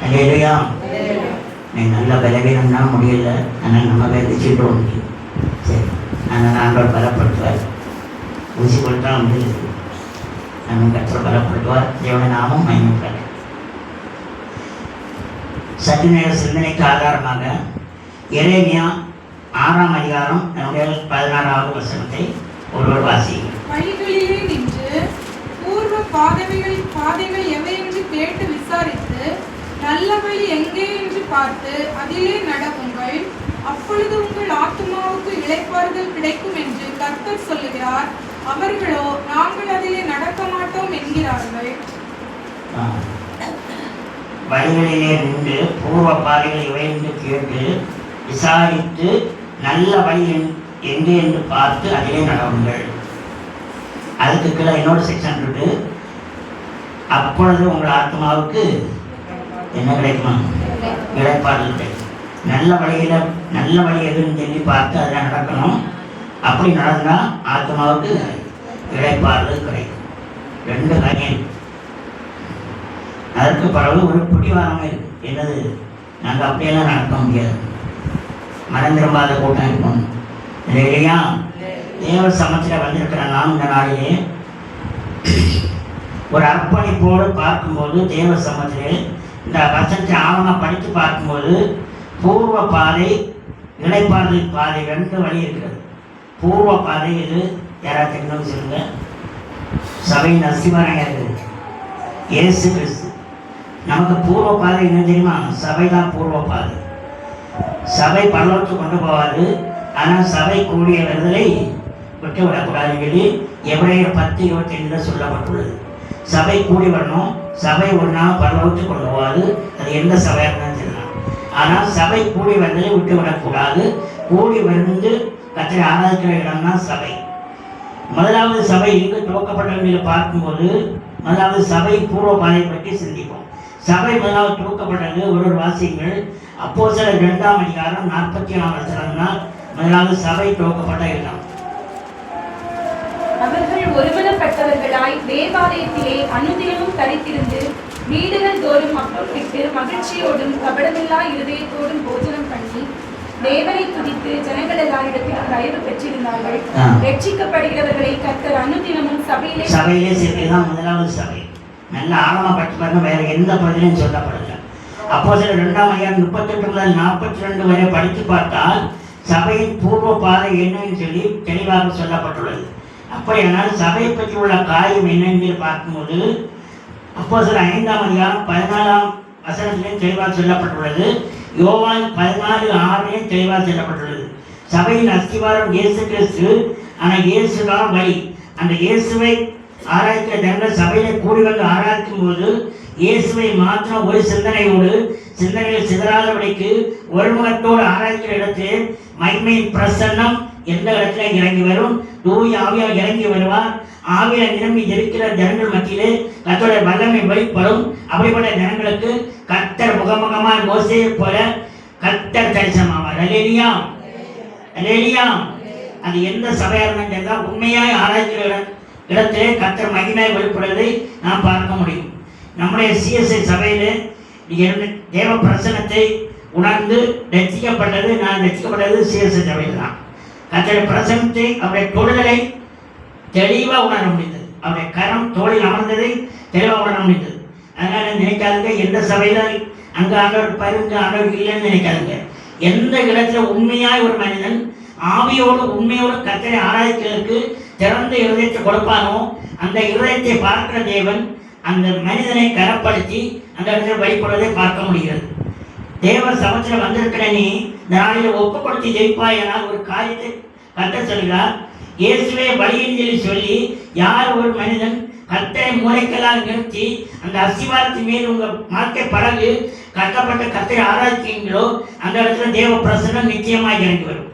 அல்லேலூயா. நீ நல்ல பலவீனம்னா முடியல, ஆனால் நம்ம வேதிச்சுட்டு முடியும். சரி, அதனால் ஆண்டவர் பலப்படுத்துவார். ஊசி கொடுத்தா முடியல, நம்ம கற்று பலப்படுத்துவார். தேவனை நாமும் மகிமைப்பட. சற்று நேர சிந்தனைக்கு ஆதாரமாக எரேமியா 6ஆம் அதிகாரம் 16வது வசனத்தை ஒருவர் வாசியுங்கள். வழிகளிலே நின்று பூர்வ பாதைகள் எவை என்று கேட்டு விசாரித்து நல்ல வழி எங்கே என்று பார்த்து அதிலே நடவுங்கள். அப்பொழுது உங்கள் ஆத்துமாவுக்கு இளைப்பாறுதல் கிடைக்கும் என்று கர்த்தர் சொல்லுகிறார். அவர்களோ நாங்கள் அதிலே நடக்க மாட்டோம் என்கிறார்கள். வழிகளிலே நின்று பூர்வ பாதைகள் இவை என்று கேட்டு விசாரித்து நல்ல வழி எங்கே என்று பார்த்து அதிலே நடவுங்கள். அதுக்கு கீழே இன்னொரு செக்ஷன் இருக்கு. அப்பொழுது உங்கள் ஆத்மாவுக்கு என்ன கிடைக்குமா? இளைப்பாறுதல் கிடைக்கும். நல்ல வழி எதுன்னு சொல்லி பார்த்து அதில் நடக்கணும். அப்படி நடந்தால் ஆத்மாவுக்கு இளைப்பாறுதல் கிடைக்கும். 2 காரியம். அதற்கு பிறகு ஒரு பிடிவாரமே இருக்கு. என்னது? நாங்கள் அப்படியெல்லாம் நடக்க முடியாது, மனம் திரும்பாத கூட்டம் இருக்கும் இல்லையா? தேவ சமத்தில் வந்திருக்கிற நாம் இந்த நாளிலே ஒரு அர்ப்பணிப்போடு பார்க்கும்போது தேவ சமத்திலே இந்த வசனத்தை ஆவணம் படித்து பார்க்கும்போது பூர்வ பாதை, இளைப்பாறுதல் பாதை 2 வழி இருக்கிறது. பூர்வ பாதை இது யாராவது தெரிஞ்சவங்க சொல்லுங்க. சபையின் அஸ்திவாரம் இருக்குது இயேசு கிறிஸ்து. நமக்கு பூர்வ பாதை என்ன தெரியுமா? சபை தான் பூர்வ பாதை. சபை பரலோகத்துக்கு கொண்டு போவாது, ஆனால் சபை கூடிய விடுதலை விட்டு விடக்கூடாதுன்னு சொல்லி எபிரேயர் 10:25 சொல்லப்பட்டுள்ளது. சபை கூடி வரணும். சபை ஒரு நாள் பரலோகத்துக்கு கொண்டு போவாது, அது எந்த சபையாக இருந்தாலும் சொல்லலாம். ஆனால் சபை கூடி வந்ததை விட்டு விடக்கூடாது. கூடி வந்து கர்த்தரை ஆராதிக்கிற இடம் தான் சபை. முதலாவது சபை எங்கு துவக்கப்பட்டவர்களை பார்க்கும்போது முதலாவது சபை பூர்வ பாதை பற்றி சிந்திப்போம். சபை முதலாவது துவக்கப்பட்டது ஒரு வாசியங்கள் அப்போஸ்தலர் 2ஆம் அதிகாரம் 44ஆம் வசனம் தான் முதலாவது சபை துவக்கப்பட்ட இடம். அவர்கள் ஒருமனப்பட்டவர்களாய் தேவாலயத்திலே அனுதினமும் தரித்திருந்து வீடுகள் தோறும் அப்பமிட்டு மகிழ்ச்சியோடும் கபடமில்லா இருதயத்தோடும் போஜனம் பண்ணி தேவனை துதித்து ஜனங்கள் எல்லாரிடத்திலும் தயவு பெற்றிருந்தார்கள். ரட்சிக்கப்படுகிறவர்களை கர்த்தர் அனுதினமும் சபையிலே சேர்த்துதான் முதலாவது சபை. நல்ல ஆழமாப்பட்டு பாருங்க, வேற எந்த பகுதியிலும் சொல்லப்படல. அப்போஸ்தலர் 2ஆம் அதிகாரம் 38 முதல் 42 வரை படித்து பார்த்தால் சபையின் பூர்வ பாதை என்னன்னு சொல்லி தெளிவாக சொல்லப்பட்டுள்ளது. அப்படியானால் சபையை பற்றி உள்ள காரியம் என்னென்று பார்க்கும்போது அப்போஸ்தலர் 5ஆம் அதிகாரம் 14ஆம் வசனத்திலே தெளிவாக சொல்லப்பட்டுள்ளது. யோவான் 14:6 தெளிவாக சொல்லப்பட்டுள்ளது. சபையின் அஸ்திவாரம் இயேசு கிறிஸ்து. ஆனால் இயேசு தான் வழி. அந்த இயேசுவை ஆராய்க்கிற ஜனங்கள் சபையிலே கூடி வந்து ஆராய்க்கும் போது இயேசுவை மாத்திரம் ஒரு சிந்தனைகள் சிதறாதபடிக்கு ஒருமுகத்தோடு ஆராய்க்கிற இடத்தில் மகிமையின் பிரசன்னம் எந்த இடத்துல இறங்கி வரும்? தூய ஆவியால் இறங்கி வருவார். ஆவியால் நிரம்பி இருக்கிற ஜனங்கள் மத்தியிலே கர்த்தருடைய வல்லமை வெளிப்படும். அப்படிப்பட்ட ஜனங்களுக்கு கர்த்தர் முகமுகமாய் மோசேயை போல கர்த்தர் தரிசனமாவார். அல்லேலூயா, அல்லேலூயா. அது எந்த சபையாக இருந்தால் உண்மையாய் ஆராய்க்கிற இடத்திலே கர்த்தர் மகிமையாய் வெளிப்படுவதை நாம் பார்க்க முடியும். நம்முடைய சிஎஸ்ஐ சபையிலே தேவ பிரசனத்தை உணர்ந்து ரட்சிக்கப்பட்டது. நான் ரட்சிக்கப்பட்டது சிஎஸ்ஐ சபையில் தான். கர்த்தருடைய பிரசனத்தை, அவருடைய தொடுதலை தெளிவாக உணர முடிந்தது. அவருடைய கரம் தோளில் அமர்ந்ததை தெளிவாக உணர முடிந்தது. அதனால நினைக்காதுங்க எந்த சபையில் அங்கே ஆண்டவர் பருந்து ஆண்டவர் இல்லைன்னு நினைக்காதுங்க. எந்த இடத்துல உண்மையாய் ஒரு மனிதன் ஆவியோடு உண்மையோடு கர்த்தரை ஆராய்க்கிறதுக்கு திறந்த இருதயத்தை கொடுப்பானோ அந்த இருதயத்தை பார்க்கிற தேவன் அந்த மனிதனை கரப்படுத்தி அந்த இடத்துல வழிபடுவதை பார்க்க முடிகிறது. தேவ சமத்தில் வந்திருக்கிற நீ இந்த நாளில் ஒப்பு கொடுத்து ஜெயிப்பாயனால் ஒரு காரியத்தை கர்த்தர் சொல்கிறார். இயேசுவே வழியின் சொல்லி யார் ஒரு மனிதன் கர்த்தரை மூளைக்கலால் நிறுத்தி அந்த அஸ்திவாரத்தின் மீது உங்கள் வாழ்க்கை படகு கட்டப்பட்ட கர்த்தரை ஆராய்ச்சிங்களோ அந்த இடத்துல தேவ பிரசன்னம் நிச்சயமாக இறங்கி வரும்.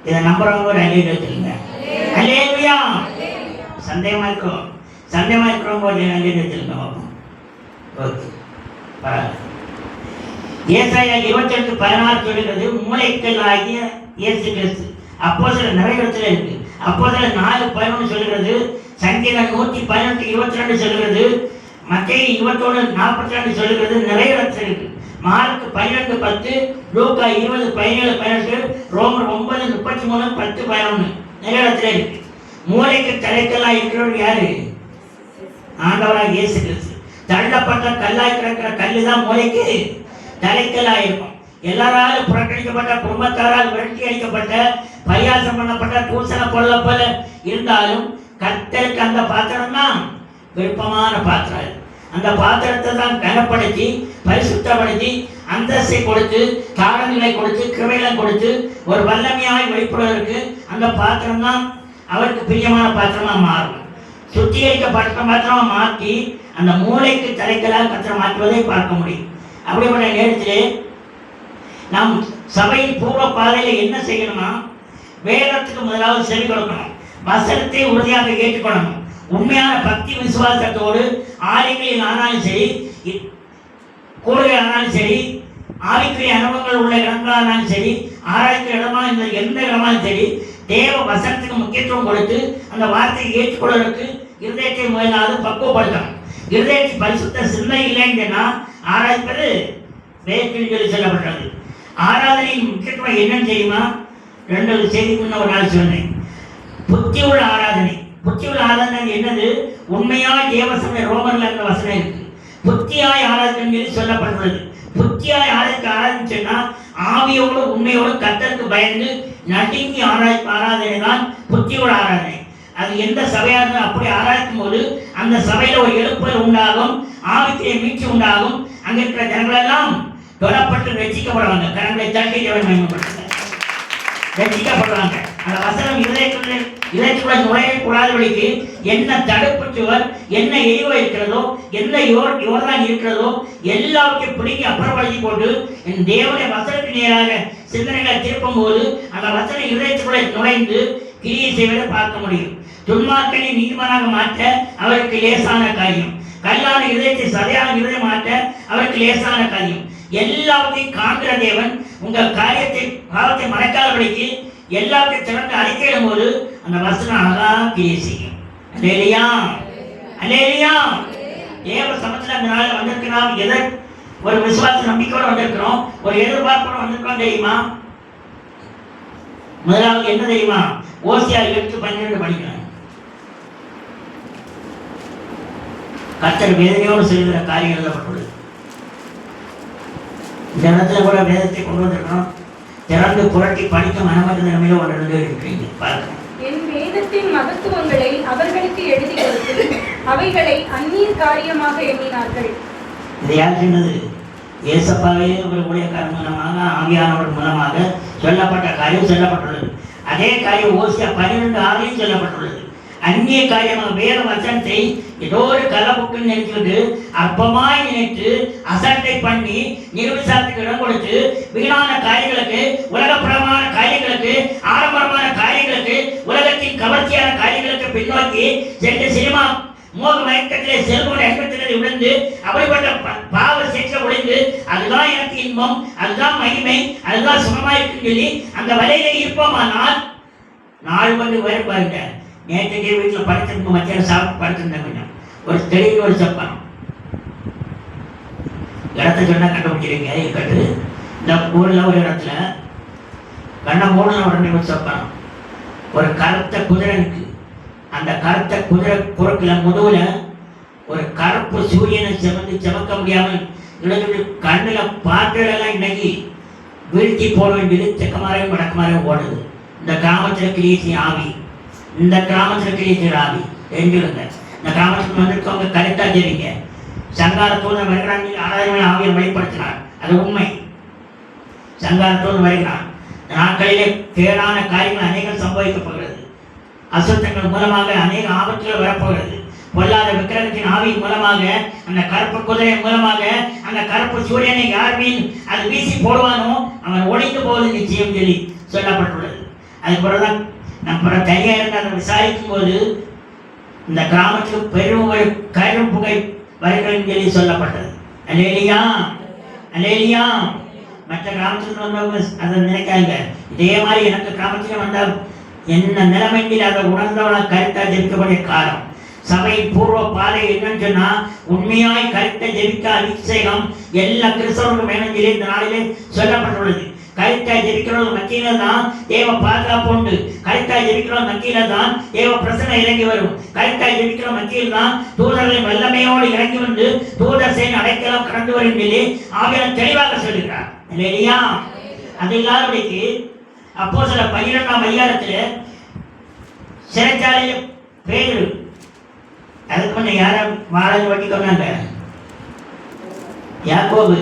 இதை நம்புறவங்க ஒரு அல்லேலூயா சொல்லுங்க. அல்லேலூயா. சந்தேகமா இருக்கிறவங்க ஒரு அல்லேலூயா சொல்லுங்க. ஓகே, பரவாயில்ல. ஏசாயா 28:16 சொல்லுகிறது மூளைக்கல் ஆகிய இயேசு கிறிஸ்து. அப்போஸ்தலர் நிறைய இடத்துல இருக்கு. அப்போஸ்தலர் 4:11 சொல்லுகிறது. சங்கீதம் 118:22 சொல்லுகிறது. மத்தேயு 21:42 சொல்லுகிறது நிறைவேற்றிருக்கு. மார்க் 12:10, லூக்கா 20:17-18, ரோமர் 9:33, 10:11 நிறைவேற்றிருக்கு. மூளைக்கு தலைக்கெல்லாம் இருக்கிறவர் யாரு? ஆண்டவராக இயேசு கிறிஸ்து. தள்ளப்பட்ட கல்லாய் கிடக்கிற கல்லு தான் மூளைக்கு தலைக்கெல்லாம் இருக்கும். எல்லாராலும் புறக்கணிக்கப்பட்ட, குடும்பத்தாரால் விரட்டி அடிக்கப்பட்ட, பரியாசம் பண்ணப்பட்ட, தூசண கொள்ள போல இருந்தாலும் கர்த்தருக்கு அந்த பாத்திரம் தான் விருப்பமான பாத்திரம். அந்த பாத்திரத்தை தான் கனப்படுத்தி, பரிசுத்தப்படுத்தி, அந்தஸ்தை கொடுத்து, தாளங்களை கொடுத்து, கிருபைகளை கொடுத்து, ஒரு வல்லமையாய் வெளிப்படுவதற்கு அந்த பாத்திரம் தான் அவருக்கு பிரியமான பாத்திரமா மாறும். சுத்திகரிக்கப்பட்ட பாத்திரமா மாற்றி அந்த மூளைக்கு தலைக்கலால் கத்திரம் மாற்றுவதை பார்க்க முடியும். அப்படிப்பட்ட நேரத்திலே நாம் சபையின் பூர்வ பாதையில் என்ன செய்யணுமா? வேதத்துக்கு முதலாவது செவி கொடுக்கணும். வசனத்தை உறுதியாக ஏற்றுக்கொள்ளணும். உண்மையான பக்தி விசுவாசத்தோடு ஆலயங்களில் ஆனாலும் சரி, கூடுதல் ஆனாலும் சரி, ஆவிக்குரிய அனுபவங்கள் உள்ள இடங்களானாலும் சரி, ஆராய்ச்சி இடமா இந்த எந்த இடமாலும் சரி, தேவ வசனத்துக்கு முக்கியத்துவம் கொடுத்து அந்த வார்த்தையை ஏற்றுக்கொள்வதற்கு இருதயத்தை முதலாவது பக்குவப்படுத்தணும். இருதயத்தை பரிசுத்த சிந்தை இல்லைன்னா ஆராய்ப்பது வேற்றில் சொல்லி சொல்லப்பட்டது. ஆராதனையின் முக்கியத்துவம் என்னன்னு தெரியுமா? 2 செய்திக்குன்னு ஒரு நாள் சொன்னேன். புத்தி உள்ள ஆராதனை. புத்தி உள்ள ஆராதனை என்னது? உண்மையாய் தேவசமய ரோமர்ல இருந்த வசனம் இருக்கு. புத்தியாய் ஆராதனை சொல்லப்பட்டுள்ளது. புத்தியாய் ஆராதிச்சேன்னா ஆவியோடு உண்மையோடு கர்த்தருக்கு பயந்து நடுங்கி ஆராதனை தான் புத்தியோட ஆராதனை. அது எந்த சபையாக இருந்தாலும் அப்படி ஆராய்க்கும் போது அந்த சபையில ஒரு எழுப்புதல் உண்டாகும், ஆவிக்குரிய மீட்சி உண்டாகும். அங்க இருக்கிற ஜனங்களெல்லாம் தொடப்பட்டு ரட்சிக்கப்படுவாங்க. கரங்களை தட்டி தேவன் மகிமைப்படுத்துங்க. ரட்சிக்கப்படுவாங்க. அந்த வசனம் இதயத்துக்குள்ள நுழையக்கூடாதபடிக்கு என்ன தடுப்பு சுவர், என்ன எரிவோ இருக்கிறதோ, என்ன யோர்தான் இருக்கிறதோ எல்லாத்தையும் பிடிங்கி அப்புறப்படுத்தி போட்டு என் தேவனை வசனத்துக்கு நேராக சிந்தனைகளை திருப்பும் போது அந்த வசனம் இதயத்துக்குள்ள நுழைந்து கிரியை செய்வதை பார்க்க முடியும். துன்மார்க்கனை நீதிமானாக மாற்ற அவருக்கு லேசான காரியம். கல்லான இதயத்தை சதையான இதயம் மாற்ற அவருக்கு லேசான காரியம். எல்லாத்தையும் காண்கிற தேவன் உங்கள் பாவத்தை மறைக்காதபடிக்கு எல்லாத்தையும் திறந்து அறிக்கையிடும் போது அந்த வசனம் அழகா கிரியை செய்யும். அல்லேலூயா, அல்லேலூயா. தேவ சமத்துல அந்த நாள் வந்திருக்கிறோம். எதை ஒரு விசுவாச நம்பிக்கையோடு வந்திருக்கிறோம், ஒரு எதிர்பார்ப்போடு வந்திருக்கிறோம் தெரியுமா? முதலாவது என்ன தெரியுமா? ஓசியா 8:12 படிக்கிறேன். கர்த்தர் வேதனையோடு செய்கிற காரியம் எழுதப்பட்டுள்ளது. இந்த இடத்துல கூட வேதத்தை கொண்டு வந்திருக்கணும். திறந்து புரட்டி படிக்க மனமற்ற நிலைமையில ஒரு இடத்துல இருக்கிறீங்க பார்க்கணும். என் வேதத்தின் மகத்துவங்களை அவர்களுக்கு எழுதி கொடுத்து அவைகளை அந்நிய காரியமாக எண்ணினார்கள். இதை யார் சொன்னது? ஏசப்பாவே ஒரு ஊழியக்காரர் மூலமாக, ஆவியானவர் மூலமாக சொல்லப்பட்ட காரியம் சொல்லப்பட்டுள்ளது. அதே காரியம் ஓசியா 12:6 சொல்லப்பட்டுள்ளது. அந்நிய காரியமாக வேத வசனத்தை ஏதோ ஒரு கலப்புக்குன்னு நினைச்சுட்டு அற்பமாய் நினைத்து அசட்டை பண்ணி நிர்விசாரத்துக்கு இடம் கொடுத்து வீணான காரியங்களுக்கு, உலகப்புறமான காரியங்களுக்கு, ஆடம்பரமான காரியங்களுக்கு, உலகத்தின் கவர்ச்சியான காரியங்களுக்கு பின்னோக்கி சென்று சினிமா மோக மயக்கத்திலே செல்வோட எண்ணத்திலே விழுந்து அப்படிப்பட்ட பாவ சேற்ற உழைந்து அதுதான் எனக்கு இன்பம், அதுதான் மகிமை, அதுதான் சுகமாயிருக்குன்னு சொல்லி அந்த வலையிலே இருப்போமானால் நாள் வந்து வரும் பாருங்க. நேற்றைக்கு வீட்டில் படுத்திருக்க மத்தியானம் சாப்பிட்டு படுத்திருந்தேன். கொஞ்சம் ஒரு தெளிவு ஒரு சப்பனம் இடத்த சொன்னா கண்டுபிடிச்சிருங்க. இருக்கட்டு இந்த ஊரில் ஒரு இடத்துல கண்ண மூணு உடனே ஒரு சப்பனம், ஒரு கருத்த குதிரை இருக்கு. அந்த கருத்த குதிரை பொருட்களை முதுகுல ஒரு கருப்பு சூரியனை செமக்க முடியாமல் இழந்து கண்ணில் பாட்டுகளெல்லாம் இன்னைக்கு வீழ்த்தி போட வேண்டியது தெக்கமாரையும் வடக்குமாரையும் ஓடுது. இந்த கிராமத்தில் கிரியேசி ஆவி, இந்த கிராமத்தில் கிரியேசி ஆவி தெரிஞ்சுருங்க. இந்த கிராமத்துக்கு வந்திருக்கவங்க கரெக்டாக தெரியுங்க. சங்காரத்தோடு வருகிறான், ஆராதனை ஆவியை வெளிப்படுத்தினார். அது உண்மை. சங்காரத்தோடு வருகிறான். நாட்களிலே கேடான காரியங்கள் அநேகம் சம்பவிக்கப் போகிறது. அசுத்தங்கள் மூலமாக அநேக ஆபத்துகள் வரப்போகிறது. பொல்லாத விக்கிரகத்தின் ஆவி மூலமாக, அந்த கருப்பு குதிரை மூலமாக, அந்த கருப்பு சூரியனை யார் மீன் அது வீசி போடுவானோ அவன் ஒழிந்து போவது நிச்சயம் சொல்லி சொல்லப்பட்டுள்ளது. அது பிறகுதான் நம்ம தனியாக இருந்து அதை விசாரிக்கும் போது இந்த கிராமத்துக்கு பெரும் கரும் புகை வருகிறது சொல்லி சொல்லப்பட்டது. Hallelujah, hallelujah. மற்ற கிராமத்துக்கு வந்தவங்க அதை நினைக்காங்க. இதே மாதிரி எனக்கு கிராமத்துக்கு வந்தால் என்ன நிலைமையில் அதை உணர்ந்தவன கருத்தாக இருக்கக்கூடிய காலம். சபையின் பூர்வ பாதை என்னன்னு சொன்னா உண்மையாய் கருத்தை ஜெபிக்க அபிஷேகம் எல்லா கிறிஸ்தவர்களும் வேணுங்கிலே இந்த நாளிலே சொல்லப்பட்டுள்ளது. கருத்தாய் ஜெபிக்கிறவர்கள் மத்தியில தான் தேவ பாதுகாப்பு உண்டு. கருத்தாய் ஜெபிக்கிறவர்கள் மத்தியில தான் தேவ பிரசன்னம் இறங்கி வரும். கருத்தாய் ஜெபிக்கிற மத்தியில் தான் தூதர்களின் வல்லமையோடு இறங்கி வந்து தூதர் சேனை அடைக்கலம் கடந்து வரும் சொல்லி ஆவியானவர் தெளிவாக சொல்லுகிறார் இல்லையா? அது இல்லாதபடிக்கு அப்போஸ்தலர் 12ஆம் அதிகாரத்தில் சிறைச்சாலையில் பேரு அதுக்கு முன்ன யார வாழை வட்டி கொண்டாங்க? யாக்கோபு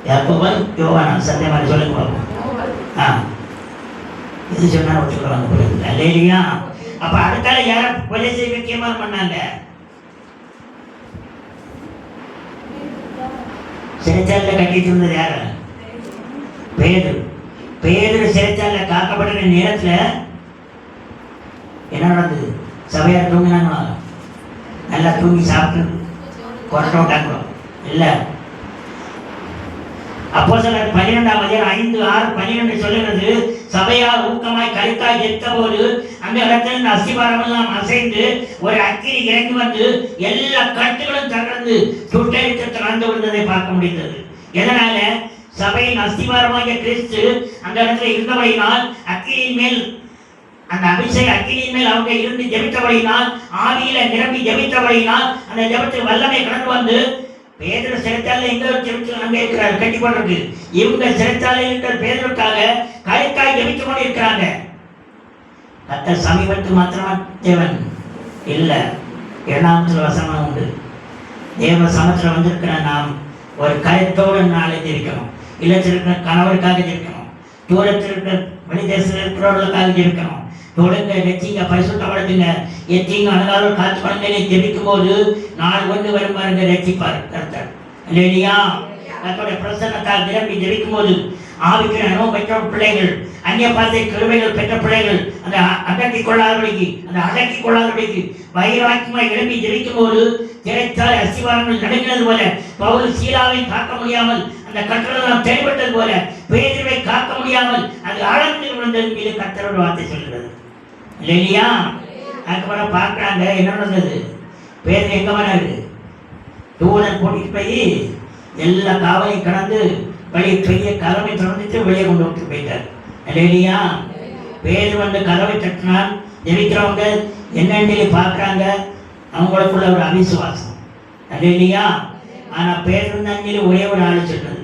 யாக்கோபன் யோவானா சத்தியமாக சொல்லுங்க பார்ப்போம். இது சொன்னா ஒத்துக்குவாங்க புரியுது இல்லையா? அப்ப அடுத்தால யார கொலை செய்ய முக்கியமாக பண்ணாங்க? சிறைச்சாலையில் கட்டிட்டு இருந்தது யாரு? பேதுரு. பேதுரு சிறைச்சாலையில் காக்கப்படுற நேரத்துல என்ன நடந்தது? சபையார் தூங்கினாங்களா? நல்லா தூங்கி சாப்பிட்டு கொரட்டை விட்டாங்களோ? இல்லை. அப்போஸ்தலர் 12ஆம் அதிகாரம் 5, 6, 12 சொல்லுகிறது, சபையார் ஊக்கமாய் கருத்தாய் ஜெபித்த போது அந்த இடத்துல அஸ்திபாரம் எல்லாம் அசைந்து ஒரு அக்கினி இறங்கி வந்து எல்லா கட்டுகளும் தகர்ந்து சுட்டெரித்து திறந்து விழுந்ததை பார்க்க முடிந்தது. எதனால? சபையின் அஸ்திபாரமாகிய கிறிஸ்து அந்த இடத்துல இருந்தபடியினால் அக்கினியின் மேல் அந்த அபிஷேக அக்கினியின் மேல் அவங்க இருந்து ஜெபித்தபடியினால் ஆவியில நிரம்பி ஜெபித்தபடியினால் அந்த ஜெபத்தில் வல்லமை கடந்து வந்து பேதுரு சிறைச்சாலை எங்க ஜெபிச்சு அங்கே இருக்கிறார் கட்டி போட்டிருக்கு. இவங்க சிறைச்சாலையில் இருக்கிற பேதுருக்காக கருத்தாய் ஜெபித்து கொண்டு இருக்கிறாங்க. கர்த்தர் சமீபத்து மாத்திரமா தேவன் இல்ல. 2ஆம் வசனம் உண்டு. தேவ சமத்துல வந்திருக்கிற நாம் ஒரு கருத்தோடு நாளை ஜெபிக்கணும். இல்லத்தில் இருக்கிற கணவருக்காக ஜெபிக்கணும். தூரத்தில் இருக்கிற வெளிதேசத்தில் இருக்கிறவர்களுக்காக ஜெபிக்கணும். தொழுங்க, நெச்சிங்க, பரிசுத்தப்படுத்துங்க, எத்திங்க, அனுகாரம் காத்து பண்ணி ஜெபிக்கும் போது நாள் ஒன்று வரும் பாருங்க, ரட்சிப்பார் கர்த்தர் இல்லையா? கர்த்தருடைய பிரசன்னத்தால் நிரம்பி ஜெபிக்கும் போது ஆவிக்கிற அனுபவம் பெற்ற பிள்ளைகள், அந்நிய பாசை கிருபைகள் பெற்ற பிள்ளைகள் அந்த அடக்கி கொள்ளாதபடிக்கு வைராக்கியமாய் எழுப்பி ஜெபிக்கும் போது திரைத்தால் அஸ்திவாரங்கள் நடுங்கினது போல பவுல் சீலாவை காக்க முடியாமல் அந்த கட்டளம் தெளிவட்டது போல பேதுருவை காக்க முடியாமல் அது ஆழத்தில் விழுந்தது மீது கர்த்தரோட வார்த்தை சொல்கிறது இல்லையா? அதுக்கப்புறம் பார்க்குறாங்க என்ன நடந்தது. பேதுரு எங்க வராரு? தூதன் கூட்டிட்டு போய் எல்லா காவலையும் கடந்து வெளியே பெரிய கதவை திறந்துட்டு வெளியே கொண்டு விட்டு போயிட்டார் இல்லையா? பேதுரு வந்து கதவை தட்டினார். ஜெபிக்கிறவங்க என்னன்னு பார்க்குறாங்க. அவங்களுக்குள்ள ஒரு அவிசுவாசம் இல்லையா? ஆனா பேதுரு தான் ஒரே ஒரு ஆளு சொல்றது.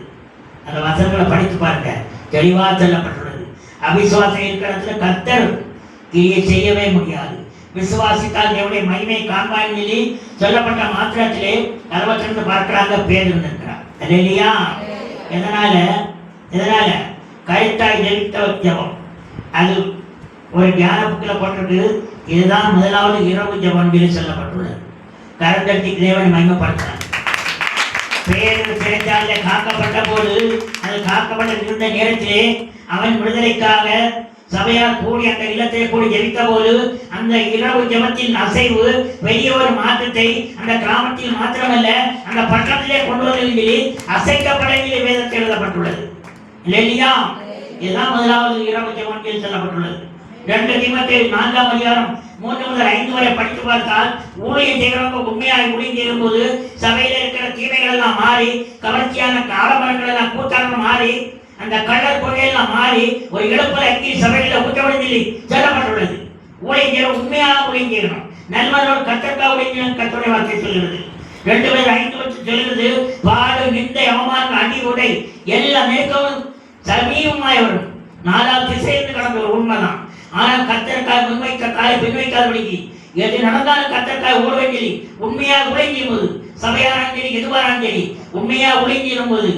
அந்த வசனங்களை படித்து பாருங்க, தெளிவாக சொல்லப்பட்டுள்ளது. அவிசுவாசம் இருக்கிற இடத்துல கர்த்தர் கிரியை செய்யவே முடியாது. விசுவாசித்தால் தேவனுடைய மகிமை காண்பான் சொல்லி சொல்லப்பட்ட மாத்திரத்திலே கதவை திறந்து பார்க்கிறாங்க. பேதுரு இருக்கிறார் இல்லையா? எதனால கருத்தாய் ஜெபித்த ஜெபம். அது ஒரு தியான புக்கில் போட்டிருக்கு. இதுதான் முதலாவது இரவு ஜெபம் என்று சொல்லப்பட்டுள்ளது. கரந்தட்டி தேவனை மகிமைப்படுத்தினார். பேதுரு சிறைச்சாலையிலே காக்கப்பட்ட போது அது காக்கப்பட்ட இருந்த நேரத்திலே அவன் விடுதலைக்காக சபையார் கூடி அந்த இல்லத்தை கூடி ஜெபித்த போது அந்த இரவு ஜெபத்தின் அசைவு பெரிய ஒரு மாற்றத்தை அந்த கிராமத்தில் மாத்திரமல்ல அந்த பட்டணத்திலே கொண்டு வந்து அசைக்கப்படவில்லை வேதத்தில் எழுதப்பட்டுள்ளது இல்லையா? இதுதான் முதலாவது இரவு ஜெபம் என்று சொல்லப்பட்டுள்ளது. 2 தீமோத்தேயு 4ஆம் அதிகாரம் 3 முதல் 5 வரை படித்து பார்த்தால் ஊழியம் செய்கிறவங்க உண்மையாக ஊழியம் செய்யும் போது சபையில இருக்கிற தீமைகள் எல்லாம் மாறி, கவர்ச்சியான ஆடம்பரங்கள் எல்லாம் கூத்தாரம் மாறி, அந்த கள்ளர் கொள்கையெல்லாம் மாறி ஒரு இழப்பலை அக்கி சபையில ஊற்றப்படுதில்லை சொல்லப்பட்டுள்ளது. ஊழியம் செய்யற உண்மையாக ஊழியம் செய்யணும். நண்பர்களோடு கத்தற்காக ஊழியம் செய்யணும். கர்த்தருடைய வார்த்தை சொல்கிறது. 2:5 சொல்கிறது, பாடு, நிந்தை, அவமானம், அடி, உடை எல்லா நெருக்கமும் சமீபமாய் வரும். 4ஆவது திசையிலிருந்து கடந்த ஒரு உண்மைதான். ஆனால் கர்த்தருக்காக முன்வைக்க காலை பின்வைக்காதபடிக்கு எது நடந்தாலும் கர்த்தருக்காக ஓட வேண்டியது உண்மையாக உழைஞ்சும் போது சபையாரான் சரி எதுவாரான் சரி உண்மையாக உழைஞ்சிடும் போது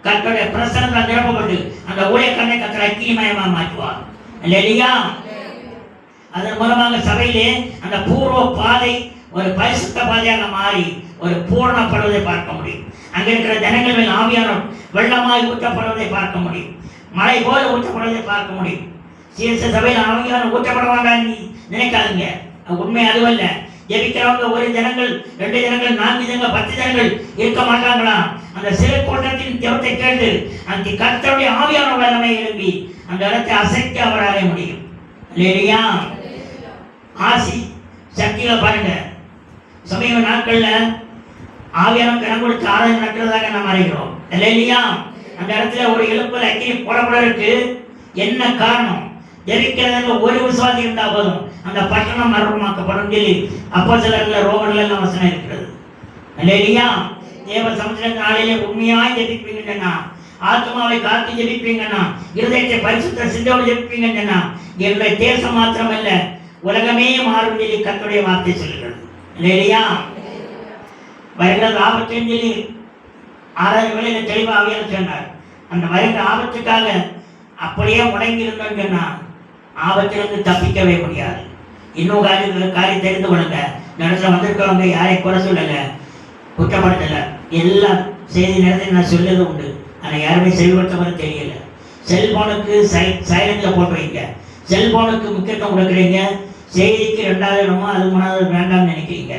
கர்த்தருடைய பிரசன்னத்தால் நிரப்பப்பட்டு அந்த ஊழியக்காரனை கர்த்தர் அக்கினிமயமா மாற்றுவார் இல்லையா? அதன் மூலமாக சபையிலே அந்த பூர்வ பாதை ஒரு பரிசுத்த பாதையாக மாறி ஒரு பூரணப்படுவதை பார்க்க முடியும். அங்க இருக்கிற ஜனங்கள் மேல் ஆவியானவர் வெள்ளமாய் ஊற்றப்படுவதை பார்க்க முடியும். மழை போல ஊற்றப்படுவதை பார்க்க முடியும். சீர்ஷ சபையில் ஆவியானவர் ஊற்றப்பட வேண்டாம் நினைக்காதுங்க. உண்மை அதுவல்ல. ஜெபிக்கிறவங்க ஒரு ஜனங்கள், 2 ஜனங்கள், 4 ஜனங்கள், 10 ஜனங்கள் இருக்க மாட்டாங்களா? அந்த சிறு கூட்டத்தின் ஜெபத்தை கேட்டு அந்த கர்த்தருடைய ஆவியானவர் வல்லமை எழுப்பி அந்த இடத்தை அசைக்க அவராலே முடியும் இல்லையா? ஆசி சக்திகளை பாருங்க. சமீப நாட்கள்ல ஆவியானவருக்கு இடம் கொடுத்து ஆராதனை நடக்கிறதாக நாம் அறிகிறோம் இல்லையா? அந்த இடத்துல ஒரு எழுப்புல அக்கினி போடப்பட இருக்கு. என்ன காரணம்? ஜெபிக்கிறதுல ஒரு விசுவாசி இருந்தா போதும், அந்த பட்டணம் மரணமாக்கப்படும் சொல்லி அப்போஸ்தலர்கள் ரோமர்ல எல்லாம் வசனம் இருக்கிறது இல்லையா? தேவ சமுத்திர நாளிலே உண்மையாய் ஜெபிப்பீங்கன்னா, ஆத்மாவை காத்து ஜெபிப்பீங்கன்னா, இருதயத்தை பரிசுத்த சிந்தோடு ஜெபிப்பீங்கன்னா, என்னுடைய தேசம் மாத்திரமல்ல உலகமே மாறும் சொல்லி கர்த்தருடைய வார்த்தை சொல்லுகிறது இல்லையா? வருகிறது ஆபத்துன்னு சொல்லி 6வது வேளையில தெளிவாக ஆவியானவர் சொன்னார். அந்த வருகிற ஆபத்துக்காக அப்படியே முடங்கி இருந்தோம் சொன்னா ஆபத்திலிருந்து தப்பிக்கவே முடியாது. இன்னும் காரியம் தெரிந்து கொள்ளுங்க. இந்த இடத்துல வந்திருக்கவங்க யாரை குறை சொல்லல, குற்றப்படுத்தல. எல்லா செய்தி நேரத்தில் நான் சொல்லது உண்டு, ஆனால் யாருமே செயல்படுத்த தெரியல. செல்போனுக்கு சைலண்ட்ல போட்டு வைங்க. செல்போனுக்கு முக்கியத்துவம் கொடுக்குறீங்க, செய்திக்கு 2வது இடமோ அது 3வது வேண்டாம்னு நினைக்கிறீங்க.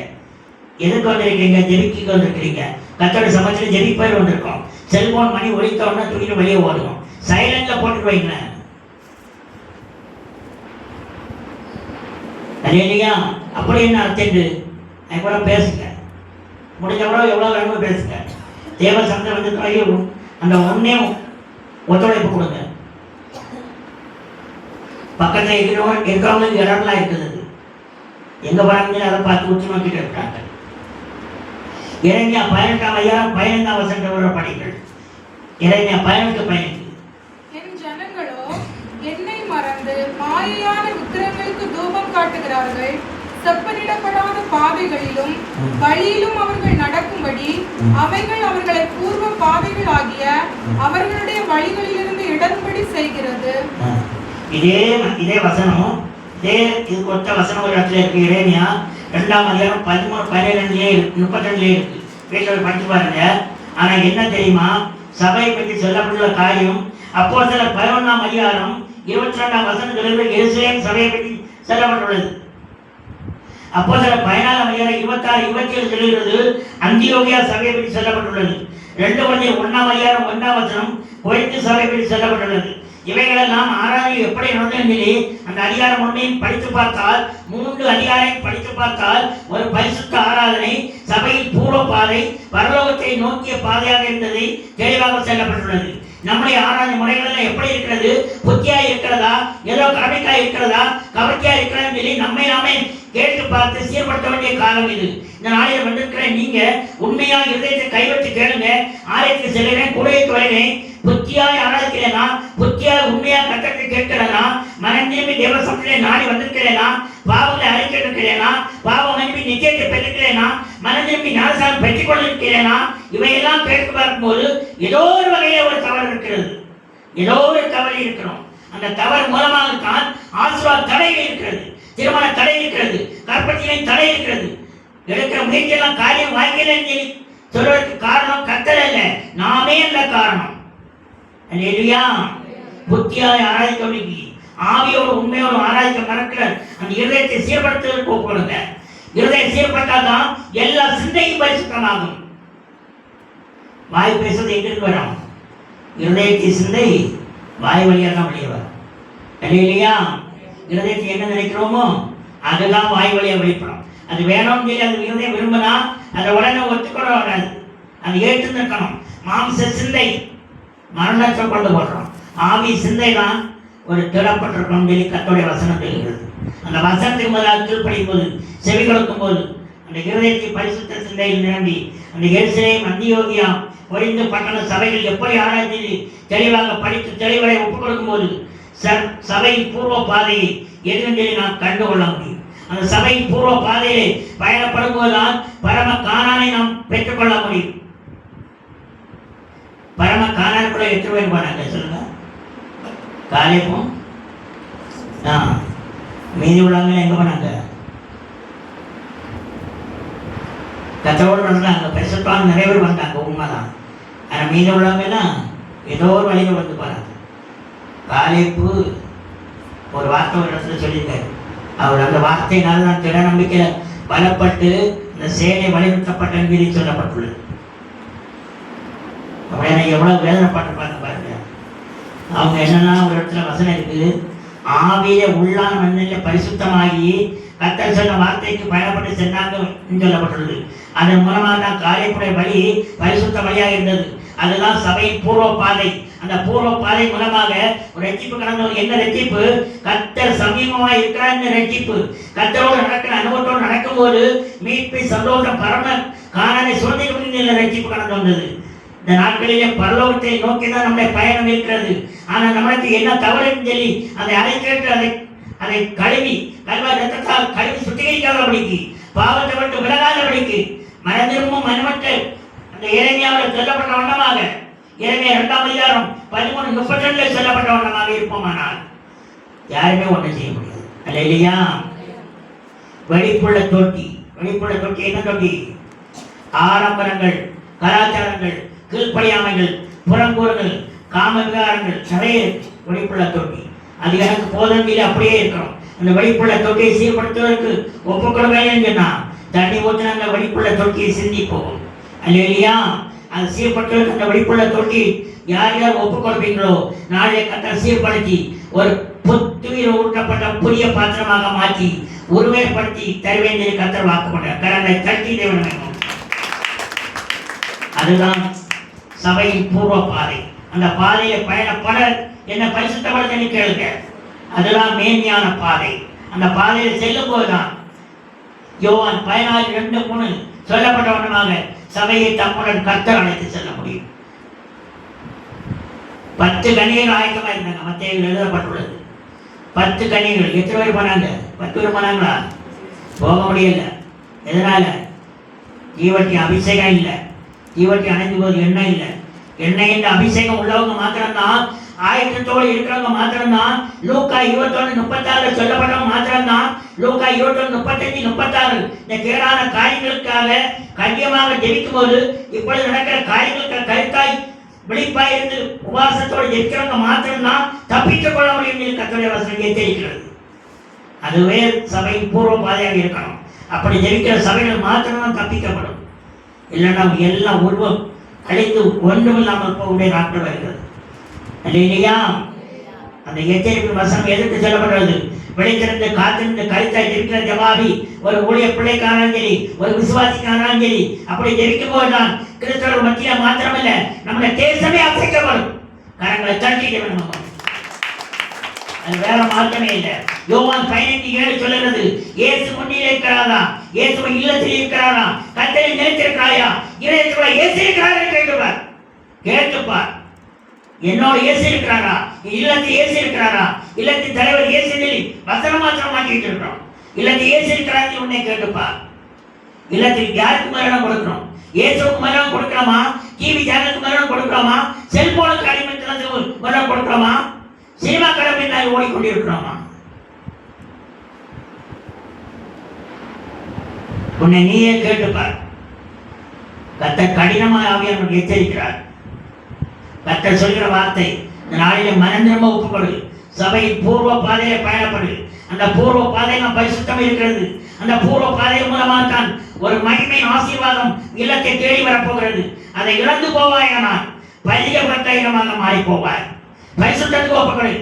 எதுக்கு வந்திருக்கீங்க? ஜெபிக்க வந்திருக்கிறீங்க. கர்த்தருடைய சமயத்தில் ஜெபிப்பேர் வந்திருக்கோம். செல்போன் மணி ஒழித்தோன்னா தூக்கிட்டு வெளியே ஓடுவோம். சைலண்ட்ல போட்டுட்டு வைங்களேன் இல்லையா? அப்படி என்ன அர்த்தம்? கூட பேசுங்க, முடிஞ்சவளோ எவ்வளோ வேணுமோ பேசுங்க. தேவ சந்தை வந்து அந்த ஒன்னே ஒத்துழைப்பு கொடுங்க. பக்கத்தில் இருக்கிறவங்களுக்கு இடம்லாம் இருக்குது, எங்க போறாங்க அதை பார்த்து உச்சி நோக்கிட்டு இருக்காங்க. இறைமையா 18ஆம் அதிகாரம் 15ஆம் வசனம் படிங்கள். இறைமையா 18:15. என் ஜனங்களோ என்னை மறந்து மாயையான விக்கிரங்களுக்கு தூபம் காட்டுகிறார்கள். செப்பனிடப்படாத பாதைகளிலும் வழியிலும் அவர்கள் நடக்கும்படி அவைகள் அவர்களை பூர்வ பாதைகள் ஆகிய அவர்களுடைய வழிகளிலிருந்து இடரும்படி செய்கிறது. இதே வசனம், இது ஒத்த வசனம் ஒரு இடத்துல இருக்கு. இறைமையா 2ஆம் அதிகாரம் 13, 12, 32 இருக்கு. வீட்டில் படிச்சு பாருங்க. ஆனா என்ன தெரியுமா? சபையை பற்றி சொல்லப்பட்டுள்ள காரியம் அப்போஸ்தலர் 11ஆம் அதிகாரம் 22ஆம் வசனத்திலிருந்து எருசலேம் சபையை பற்றி சொல்லப்பட்டுள்ளது. அப்போஸ்தலர் 14ஆம் அதிகாரம் 26, 27 சொல்கிறது அந்தியோகியா சபையை பற்றி சொல்லப்பட்டுள்ளது. 2 Corinthians 1ஆம் அதிகாரம் 1ஆம் வசனம் கொரிந்து சபையை பற்றி சொல்லப்பட்டுள்ளது. இவைகளெல்லாம் ஆராதனை எப்படி நடந்தது அந்த அதிகாரம் 1ஐயும் படித்து பார்த்தால், 3 அதிகாரம் படித்து பார்த்தால் ஒரு பரிசுத்த ஆராதனை சபையின் பூர்வ பாதை பரலோகத்தை நோக்கிய பாதையாக இருந்ததை தெளிவாக சொல்லப்பட்டுள்ளது. நம்முடைய ஆராதனை முறைகள் எப்படி இருக்கிறது? புத்தியா இருக்கிறதா, ஏதோ கவனிக்கா இருக்கிறதா, கவர்ச்சியா இருக்கிறான்னு சொல்லி நம்மை நாமே கேட்டு பார்த்து சீர்படுத்த வேண்டிய காலம் இது. இந்த நாளில் வந்திருக்கிற நீங்க உண்மையா இருதயத்தை கைவச்சு கேளுங்க. ஆலயத்துக்கு செல்கிறேன், கூடைக்கு வருகிறேன், புத்தியாய் ஆராதிக்கிறேனா, புத்தியாய் உண்மையா கட்டத்தை கேட்கிறேனா, மனம் திரும்பி தேவ சமூகத்திலே நாடி வந்திருக்கிறேனா, பாவங்களை அறிக்கையிட்டிருக்கிறேனா, பாவம் அனுப்பி நிச்சயத்தை பெற்றிருக்கிறேனா, மனம் திரும்பி ஞானசாரம் பெற்றுக் கொண்டிருக்கிறேனா, இவையெல்லாம் கேட்டு பார்க்கும்போது ஏதோ ஒரு வகையில ஒரு தவறு இருக்கிறது, ஏதோ ஒரு தவறு இருக்கிறோம். அந்த தவறு மூலமாகத்தான் ஆசீர்வாத தடைகள் இருக்கிறது, திருமண தடை இருக்கிறது, கற்பத்தினை தடை இருக்கிறது. எடுக்கிற முயற்சியெல்லாம் காரியம் வாய்க்கலன்னு சொல்வதற்கு காரணம் கர்த்தர் அல்ல, நாமே அந்த காரணம். அல்லேலூயா. புத்தியாய் ஆராய்ச்சி ஆவியோடு உண்மையோடு ஆராய்ச்சி மறக்கிற அந்த இருதயத்தை சீர்படுத்துவதற்கு ஒப்புக்கொடுங்க. இருதயம் சீர்பட்டால்தான் எல்லா சிந்தையும் பரிசுத்தமாகும். வாய் பேசுறது எங்கிருந்து வரும்? இருதயத்தை சிந்தை வாய் வழியாக தான் வெளியே வரும். அல்லேலூயா. இருதயத்தை என்ன நினைக்கிறோமோ அதுதான் வாய் வழியாக வெளிப்படும். அது வேணும்னு சொல்லி அது இருதயம் விரும்பினா அதை உடனே ஒத்துக்கொள்ள வராது, அது ஏற்று நிற்கணும். மாம்ச சிந்தை மரணத்தை கொண்டு போடுறோம், ஆவி சிந்தை தான் ஒரு திடப்பட்டிருக்கணும் சொல்லி கர்த்தருடைய வசனம் தெரிகிறது. அந்த வசனத்துக்கு முதலாக கீழ்ப்படியும் போது, செவி கொடுக்கும் போது அந்த இருதயத்தை பரிசுத்த சிந்தையில் நிரம்பி அந்த எருசலேம் அந்தியோகியா கொரிந்து பட்டண சபைகள் எப்படி ஆராய்ச்சி தெளிவாக படித்து தெளிவரை ஒப்புக் கொடுக்கும் போது சபையின் பூர்வ பாதையை எதுவும் சொல்லி நாம் கண்டுகொள்ள முடியும். அந்த சபையின் பூர்வ பாதையை பயணப்படும் போதுதான் பரம கானானை நாம் பெற்றுக்கொள்ள முடியும். பரம கானானுக்குள்ள எத்தனை பேர் போனாங்க சொல்லுங்க? காலேபும் மீதி உள்ளவங்க எங்க போனாங்க? கத்தோடு நடந்தாங்க, பெருசப்பாங்க நிறைய பேர் வந்தாங்க, உண்மைதான். ஆனால் மீதி உள்ளவங்கன்னா ஏதோ ஒரு வழியில் வந்து போறாங்க. காலேப்பு ஒரு வார்த்தை ஒரு இடத்துல சொல்லியிருக்காரு. அவர் அந்த வார்த்தையினால் நான் திட நம்பிக்கையில பலப்பட்டு இந்த சேனை வலியுறுத்தப்பட்ட மீறி சொல்லப்பட்டுள்ளது. அப்படின்னா எவ்வளவு வேதனைப்பட்டிருப்பாங்க பாருங்க. அவங்க என்னன்னா ஒரு இடத்துல வசனம் இருக்குது, ஆவிய உள்ளான மண்ணில பரிசுத்தமாகி கர்த்தர் சொன்ன வார்த்தைக்கு பயணப்பட்டு சென்றாங்க சொல்லப்பட்டுள்ளது. அதன் மூலமாக தான் காரியப்புடைய வழி பரிசுத்த வழியாக இருந்தது. அதுதான் சபையின் பூர்வ பாதை. அந்த பூர்வ பாதை மூலமாக ஒரு ரட்சிப்பு கடந்த என்ன ரட்சிப்பு? கர்த்தர் சமீபமாக இருக்கிறார் இந்த ரட்சிப்பு. கர்த்தரோடு நடக்கிற அனுபவத்தோடு நடக்கும்போது மீட்பு சந்தோஷம் பரம காணனை சுதந்திர ரட்சிப்பு கடந்து வந்தது. இந்த நாட்களிலே பரலோகத்தை நோக்கி தான் நம்முடைய பயணம் இருக்கிறது. ஆனால் நம்மளுக்கு என்ன தவறுன்னு சொல்லி அதை அழைத்து அதை கழுவி ரத்தத்தால் கழுவி சுத்திகரிக்காதபடிக்கு, பாவத்தை விட்டு விலகாதபடிக்கு, மனதிரும்பும் மனமற்ற அந்த எரேமியாவில் சொல்லப்பட்ட வண்ணமாக, எரேமியா 2:13-32 சொல்லப்பட்ட வண்ணமாக இருப்போமானால் யாருமே ஒன்றும் செய்ய முடியாது. அல்லேலூயா. வெளிப்புள்ள தொட்டி என்ன தொட்டி? ஆடம்பரங்கள், கலாச்சாரங்கள், கீழ்ப்படியாமைகள், புறங்கூறுகள், காம விகாரங்கள் நிறைய வெளிப்புள்ள தொட்டி. அது எனக்கு போதனையில் அப்படியே இருக்கணும். அந்த வெளிப்புள்ள தொட்டியை சீர்படுத்துவதற்கு ஒப்புக்கொள்வேன்னு சொன்னா தண்ணி ஊற்றின அந்த வெளிப்புள்ள தொட்டியை சிந்தி போகும். அல்லேலூயா. அது சீர்படுத்துவதற்கு அந்த வெளிப்புள்ள தொட்டி யார் யார் ஒப்புக்கொள்வீங்களோ நாளைய கர்த்தர் சீர்படுத்தி ஒரு புத்துயிர் ஊட்டப்பட்ட புதிய பாத்திரமாக மாற்றி உருவேற்படுத்தி தருவேன் என்று கர்த்தர் வாக்கு கொண்டார். கரங்களை தட்டி தேவன் வேண்டும். அதுதான் சபையின் பூர்வ பாதை. அந்த பாதையை பயணப்பட என்ன பரிசுத்தப்படுத்த கேளுங்க. அதுதான் மேன்மையான பாதை. அந்த பாதையில் செல்லும் போதுதான் யோவான் 14:2-3 சொல்லப்பட்ட வண்ணமாக சபையை தம்முடன் கர்த்தர் அழைத்து செல்ல முடியும். 10 கனிகள் ஆயத்தமா இருந்தாங்க. மத்தேயுவில் எழுதப்பட்டுள்ளது 10 கனிகள். எத்தனை பேர் போனாங்க? 10 பேர் போனாங்களா? போக முடியல. எதனால? ஜீவட்டி அபிஷேகம் இல்லை. ஜீவட்டி அணைந்து போது எண்ணெய் இல்லை. எண்ணெய் என்ற அபிஷேகம் உள்ளவங்க மாத்திரம்தான், ஆயத்தத்தோடு இருக்கிறவங்க மாத்திரம்தான், லூக்கா 21:36 சொல்லப்பட்டவங்க மாத்திரம்தான், லூக்கா 21:35-36 இந்த கேடான காரியங்களுக்காக கண்ணியமாக ஜெபிக்கும் போது இப்பொழுது நடக்கிற காரியங்களுக்கு கருத்தாய் விழிப்பாய் இருந்து உபாசத்தோடு ஜெபிக்கிறவங்க மாத்திரம்தான் தப்பித்துக் கொள்ள முடியும் என்று கர்த்தருடைய வசனம் எச்சரிக்கிறது. அதுவே சபையின் பூர்வ பாதையாக இருக்கணும். அப்படி ஜெபிக்கிற சபைகள் மாத்திரம்தான் தப்பிக்கப்படும். இல்லைன்னா எல்லாம் உருவம் அழைத்து ஒன்றுமில்லாமல் போகக்கூடிய நாட்கள் வருகிறது. இல்லையா? அந்த எச்சரிப்பு வசனம் எதிர்த்து சொல்லப்படுறது. விளைத்திருந்து காத்திருந்து கருத்தாய் ஜெபிக்கிற ஜவாபி ஒரு ஊழிய பிள்ளைக்கானாலும் சரி, ஒரு விசுவாசிக்கானாலும் சரி, அப்படி ஜெபிக்கும் போதுதான் கிறிஸ்தவர்கள் மத்தியில மாத்திரமல்ல நம்முடைய தேசமே அசைக்கப்படும். கரங்களை தட்டிக்க வேண்டும். அது வேற மாற்றமே இல்லை. யோவான் 15:7 சொல்லுகிறது, இயேசு முன்னிலே இருக்கிறாரா? இயேசு இல்லத்தில் இருக்கிறாரா? கர்த்தரில் நிலைத்திருக்கிறாயா? இதயத்துக்குள்ள இயேசு இருக்கிறாரா? கேட்டுப்பார். என்னோட இயேசு இருக்கிறாரா? இல்லத்தில் இயேசு இருக்கிறாரா? இல்லத்தின் தலைவர் இயேசு வசனம் மாத்திரம் மாற்றிட்டு இருக்கிறோம். இல்லத்தில் இயேசு இருக்கிறாரு உன்னை கேட்டுப்பார். இல்லத்தில் யாருக்கு மரணம் கொடுக்கிறோம்? இயேசுக்கு மரணம் கொடுக்கிறோமா? டிவி சேனலுக்கு மரணம் கொடுக்கிறோமா? செல்போனுக்கு அடிமைத்தனத்துக்கு மரணம் கொடுக்கிறோமா? சினிமா கடமை நாள் ஓடிக்கொண்டிருக்கிறோமா? உன்னை நீயே கேட்டுப்பார். கர்த்தர் கடினமாக ஆவியானவர்கள் எச்சரிக்கிறார். கர்த்தர் சொல்கிற வார்த்தை, இந்த நாளிலே மனம் திரும்ப ஒப்புக்கொடு. சபையின் பூர்வ பாதையை பயணப்படு. அந்த பூர்வ பாதையில் பரிசுத்தம் இருக்கிறது. அந்த பூர்வ பாதையின் மூலமாக தான் ஒரு மகிமையின் ஆசீர்வாதம் இல்லத்தை தேடி வரப்போகிறது. அதை இழந்து போவாயானால் பரிசுத்த இடமாக மாறி போவாய். பரிசுத்தத்துக்கு ஒப்புக்கொடு.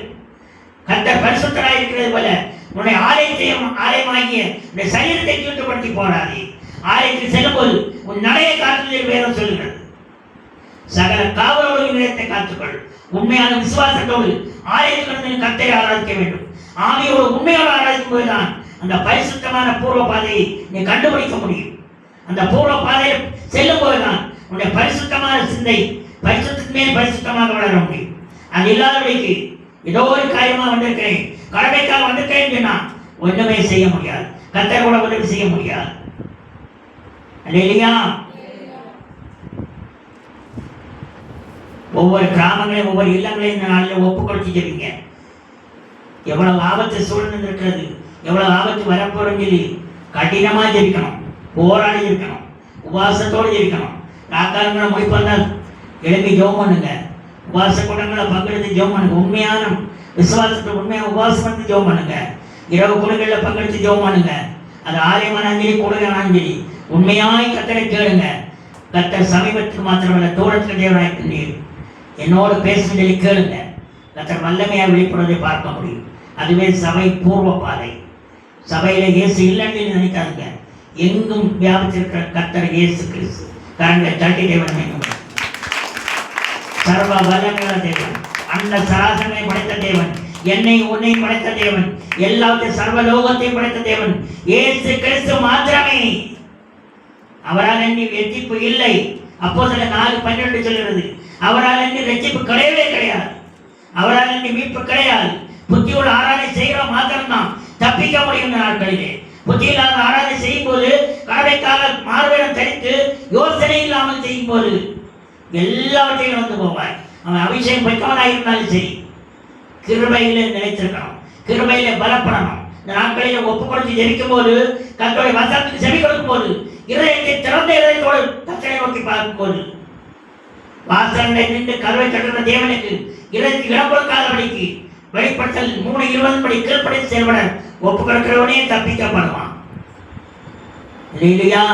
கர்த்தர் பரிசுத்தராய் இருக்கிறது போல உன்னுடைய ஆலயமாகிய உன்னுடைய சரீரத்தை தூய்மைப்படுத்தி போடாதே. ஆலயத்தில் செல்லும் போது உன் நடையை காத்துதல் வேதம் சொல்கிறது. சகல காவலோடு இதயத்தை காத்துக்கொள். உண்மையான விசுவாசத்தோடு ஆலயத்துக்கு கர்த்தரை ஆராதிக்க வேண்டும். ஆவியோடு உண்மையோடு ஆராதிக்கும் போதுதான் அந்த பரிசுத்தமான பூர்வ பாதையை நீ கண்டுபிடிக்க முடியும். அந்த பூர்வ பாதையில் செல்லும் போதுதான் உன்னுடைய பரிசுத்தமான சிந்தை பரிசுத்தத்துக்கு மேல் பரிசுத்தமாக வளர முடியும். அது இல்லாதபடிக்கு ஏதோ ஒரு காரியமா வந்திருக்கிறேன், கடமைக்காக வந்திருக்கிறேன் சொன்னா ஒன்றுமே செய்ய முடியாது. கர்த்தர் கூட உதவி செய்ய முடியாது. இல்லையா? ஒவ்வொரு கிராமங்களையும் ஒவ்வொரு இல்லங்களையும் இந்த நாளில் ஒப்பு கொடுத்து ஜெபிங்க. எவ்வளவு ஆபத்து சூழ்நிலை இருக்கிறது, எவ்வளவு ஆபத்து வரப்போறோம் சொல்லி கடினமா ஜெபிக்கணும், போராடி இருக்கணும், உபாசத்தோடு ஜெபிக்கணும். ராக்காலங்களை முடிப்பந்தால் எழுப்பி ஜெபம் பண்ணுங்க. உபாச கூட்டங்களை பங்கெடுத்து ஜெபம் பண்ணுங்க. உண்மையான விசுவாசத்தை உண்மையான உபாசம் வந்து ஜெபம் பண்ணுங்க. இரவு குழுக்களில் பங்கெடுத்து ஜெபம் பண்ணுங்க. அது ஆலயமானாலும் சரி கூடுதலானாலும் சரி உண்மையாய் கர்த்தரை கேளுங்க. கர்த்தர் சமீபத்துக்கு மாத்திரமல்ல தூரத்துக்கு தேவனாயிருக்கிறீர். என்னோடு பேசும் சொல்லி கேளுங்க. கர்த்தர் வல்லமையாக வெளிப்படுவதை பார்க்க முடியும். அதுவே சபை பூர்வ பாதை. சபையில இயேசு இல்லைன்னு நினைக்காதுங்க. எங்கும் வியாபிச்சிருக்கிற கர்த்தர் இயேசு கிறிஸ்து. கரங்களை தட்டி தேவன் சர்வ வல்லமையுள்ள தேவன், அந்த சராசரங்களை படைத்த தேவன், என்னை உன்னை படைத்த தேவன், எல்லாத்தையும் சர்வ லோகத்தையும் படைத்த தேவன் இயேசு கிறிஸ்து மாத்திரமே. அவரால் எண்ணி ரட்சிப்பு இல்லை. அப்போஸ்தலர் 4:12 சொல்கிறது, அவரால் எண்ணி ரட்சிப்பு கிடையவே கிடையாது. அவரால் எண்ணி மீட்பு கிடையாது. புத்தியோடு ஆராதனை செய்கிற மாத்திரம்தான் தப்பிக்க முடியும். இந்த நாட்களிலே புத்தியில்லாத ஆராதனை செய்யும் போது, கடவைக்காக மாறுவேடம் தரித்து யோசனை இல்லாமல் செய்யும் போது எல்லாவற்றையும் வந்து போவாய். அவன் அபிஷேகம் பெற்றவனாக இருந்தாலும் சரி, கிருபையிலே நிலைத்திருக்கணும், கிருபையிலே பலப்படணும். இந்த நாட்களில் ஒப்பு கொடுத்து ஜெபிக்கும் போது, கர்த்தருடைய வசனத்துக்கு செவி கொடுக்கும் போது, இதயத்தை திறந்த இதயத்தோடு கர்த்தரை நோக்கி பார்க்கும் போது, வாசல்களை நின்று கருவை கட்டுகிற தேவனுக்கு இதயத்துக்கு இடம் கொடுக்காதபடிக்கு வெளிப்படுத்தல் 3:20 படி கீழ்ப்படி செயல்பட ஒப்பு கொடுக்கிறவனே தப்பிக்கப்படுவான். அல்லேலூயா,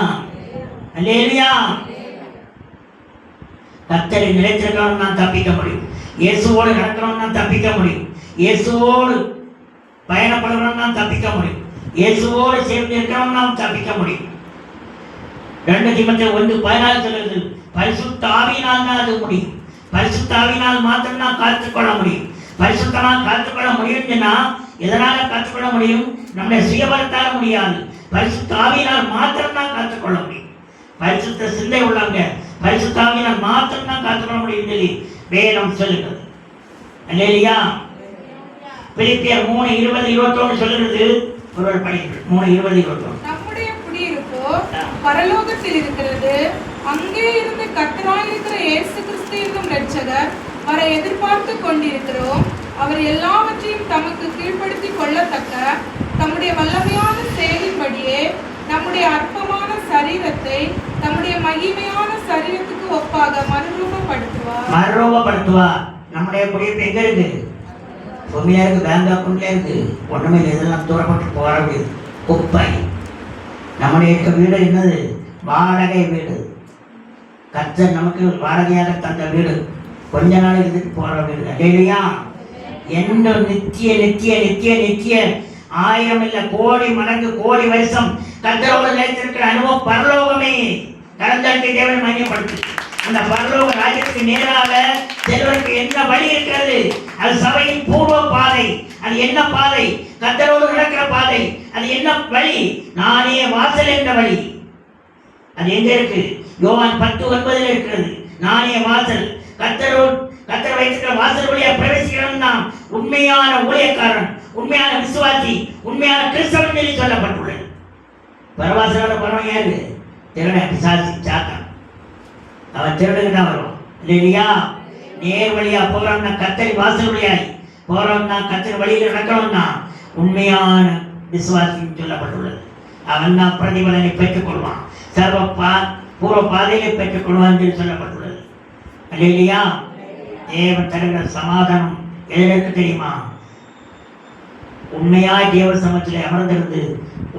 அல்லேலூயா. கர்த்தரை நிலைத்திருக்கிறவன் நான் தப்பிக்க முடியும். இயேசுவோடு நடக்கிறவன் நான் தப்பிக்க முடியும். இயேசுவோடு பயணப்படுகிறவன் நான் தப்பிக்க முடியும். இயேசுவோடு சேர்ந்து இருக்கிறவன் நாம் தப்பிக்க முடியும். 2 தீமோத்தேயு 1:14 சொல்லுது, பரிசுத்த ஆவியினால் தான் அது முடியும். பரிசுத்த ஆவியினால் மாத்திரம் தான் காத்துக்கொள்ள முடியும். பரிசுத்தமாக காத்துக்கொள்ள முடியும்னா எதனால காத்துக்கொள்ள முடியும்? நம்முடைய சுயபலத்தால் முடியாது. பரிசுத்த ஆவியினால் மாத்திரம் தான் காத்துக்கொள்ள முடியும். பரிசுத்த சிந்தை உள்ளவங்க பரிசுத்த ஆவியினால் மாத்திரம் தான் காத்துக்கொள்ள முடியும் சொல்லி வேதம் சொல்லுகிறது. அல்லேலூயா. பிலிப்பியர் 3:20-21 சொல்லுகிறது. ஒருவர் படிக்கிறது. 3:20-21. நம்முடைய குடியிருப்போ பரலோகத்தில் இருக்கிறது. அங்கே இருந்து கர்த்தராயிருக்கிற இயேசு கிறிஸ்து என்னும் இரட்சகர் வர எதிர்பார்த்து கொண்டிருக்கிறோம். அவர் எல்லாவற்றையும் தமக்கு கீழ்ப்படுத்தி கொள்ளத்தக்க தம்முடைய வல்லமையான செயலின்படியே நம்முடைய அற்பமான சரீரத்தை தம்முடைய மகிமையான சரீரத்துக்கு ஒப்பாக மறுரூபப்படுத்துவார். நம்முடைய குடியிருப்பு எங்க இருக்கு? பொம்மையா இருக்கு, பேங்க் அக்கௌண்ட்ல இருக்கு. ஒண்ணுமே இதெல்லாம் தூரப்பட்டு போக முடியாது, குப்பை. நம்முடைய இருக்க வீடு என்னது? வாடகை வீடு. கர்த்தர் நமக்கு வாடகையாக தந்த வீடு, கொஞ்ச நாள் இருந்துட்டு போற வீடு. இல்லையா? எந்த நித்திய நித்திய நித்திய நித்திய 1000 இல்ல கோடி மடங்கு கோடி வருஷம் கர்த்தரோடு நிலைத்திருக்கிற அனுபவம் பரலோகமே. கடந்தற்கு தேவன் மையப்படுத்து. அந்த பரலோக ராஜ்யத்துக்கு நேராக செல்வதற்கு என்ன வழி இருக்கிறது? அது சபையின் பூர்வ பாதை. அது என்ன பாதை? கர்த்தரோடு நடக்கிற பாதை. அது என்ன வழி? நானே வாசல் என்ற வழி. அது எங்க இருக்கு? யோவான் 10:9 இருக்கிறது. நானே வாசல். கர்த்தர் வைத்திருக்கிற வாசல் வழியா பிரவேசிக்கிறவன் தான் உண்மையான ஊழியக்காரன், உண்மையான விசுவாசி, உண்மையான கிறிஸ்தவன் சொல்லி சொல்லப்பட்டுள்ளது. பரவாசலோட பரவன் யாரு? திருட, பிசாசு, சாத்தான். அவன் திருடுக்கு தான் வருவான். இல்லையா? நேர் வழியா போறவன் தான் கர்த்தரி வாசல் வழியாய் போறவன் தான் கர்த்தர் வழியில் நடக்கிறவன் தான் உண்மையான விசுவாசின்னு சொல்லப்பட்டுள்ளது. அவன் தான் பிரதிபலனை பெற்றுக் கொள்வான், பூர்வ பாதையை பெற்றுக் கொள்வான் என்று சொல்லப்பட்டுள்ளது. இல்லையா? தேவன் தருகிற சமாதானம் எதற்கு தெரியுமா? உண்மையாய் தேவ சமூகத்தில் அமர்ந்திருந்து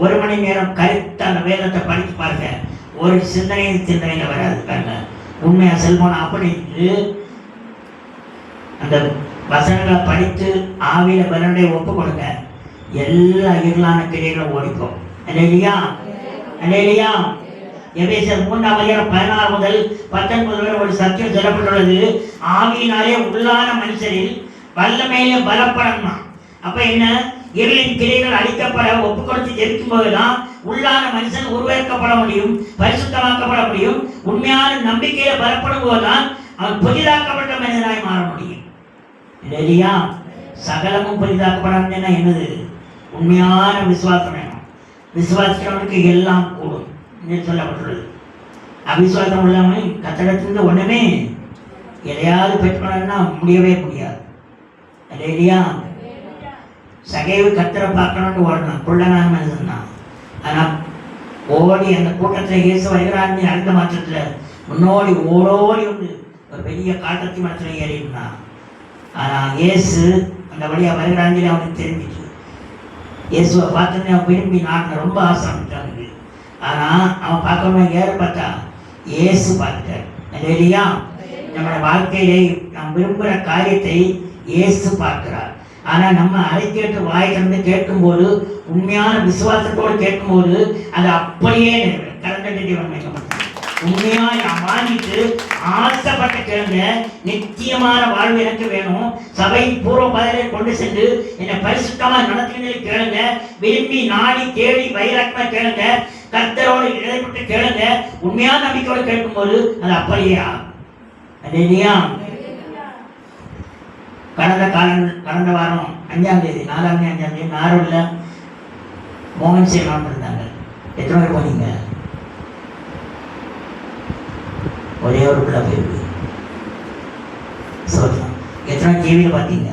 1 மணி நேரம் கருத்து அந்த வேதத்தை படித்து பாருங்க. ஒரு சிந்தனையில வராது. பாருங்க, உண்மையா செல்போன் அப்படின்ட்டு அந்த வசனங்களை படித்து ஆவியில பலனை ஒப்பு கொடுங்க. எல்லா இருளான கிரியைகளும் ஓடிப்போம். இல்லையா? இல்லையா? எபேசியர் 3:16 முதல் 19 வரை ஒரு சத்தியம் சொல்லப்பட்டுள்ளது. ஆவியினாலே உள்ளான மனுஷரில் வல்லமையிலே பலப்படணும். அப்ப என்ன? இருளின் கிரியைகள் அழிக்கப்பட ஒப்பு கொடுத்து ஜெபிக்கும் போதுதான் உள்ளான மனுஷன் உருவாக்கப்பட முடியும், பரிசுத்தமாக்கப்பட முடியும். உண்மையான நம்பிக்கையில பலப்படும் போதுதான் அவன் புதிதாக்கப்பட்ட மனிதனாய் மாற முடியும். இல்லையா? சகலமும் புதிதாக்கப்படணும்னா என்னது? உண்மையான விசுவாசம் வேணும். விசுவாசிக்கிறவனுக்கு எல்லாம் கூடும் என்று சொல்லப்பட்டுள்ளது. அவிசுவாசம் உள்ளவன் கத்தடத்திலிருந்து ஒண்ணுமே எதையாவது பெற்றுக்கணும்னா முடியவே முடியாது. இல்லையா? சகைவு கத்தரை பார்க்கணும்னு ஓடணும், குள்ளனான மனிதன் தான். ஆனால் ஓடி அந்த கூட்டத்தில் இயேசு வருகிறான்னு அறிந்த மாற்றத்தில் முன்னோடி ஓடோடி வந்து ஒரு பெரிய காட்டத்தி மரத்தில் ஏறினான். ஆனால் இயேசு அந்த வழியாக வருகிறான்னு அவனுக்கு தெரிஞ்சிச்சு. இயேசுவை பார்த்தோன்னே அவன் விரும்பி நாட்டில் ரொம்ப ஆசைப்பட்டாங்க. ஆனால் அவன் பார்க்கணும் ஏற பார்த்தா இயேசு பார்த்துட்டார். இல்லையா? நம்மளோட வாழ்க்கையிலே நாம் விரும்புகிற காரியத்தை இயேசு பார்க்கிறார். ஆனா நம்ம அதை கேட்டு வாய் திறந்து கேட்கும்போது, உண்மையான விசுவாசத்தோடு கேட்கும்போது அது அப்படியே கரண்ட் தேவன் வைக்கப்பட்டது. உண்மையாய் வாங்கிட்டு ஆசைப்பட்டு கேளுங்க, நிச்சயமான வாழ்வு எனக்கு வேணும், சபை பூர்வ பாதையிலே கொண்டு சென்று என்னை பரிசுத்தமா நடத்துகிறதை கேளுங்க, விரும்பி நாடி தேடி வைராக்கியமா கேளுங்க, கர்த்தரோடு இடைப்பட்டு கேளுங்க, உண்மையான நம்பிக்கையோடு கேட்கும்போது அது அப்படியே ஆகும். இல்லையா? கடந்த வாரம் 5ஆம் தேதி 4ஆம் தேதி 5ஆம் தேதி நாரூர்ல மோகன் சேவான் இருந்தாங்க. எத்தனை பேர் போனீங்க? ஒரே ஒரு பிள்ளை போயிருக்கு. சொல்லலாம். எத்தனை டிவியில் பார்த்தீங்க?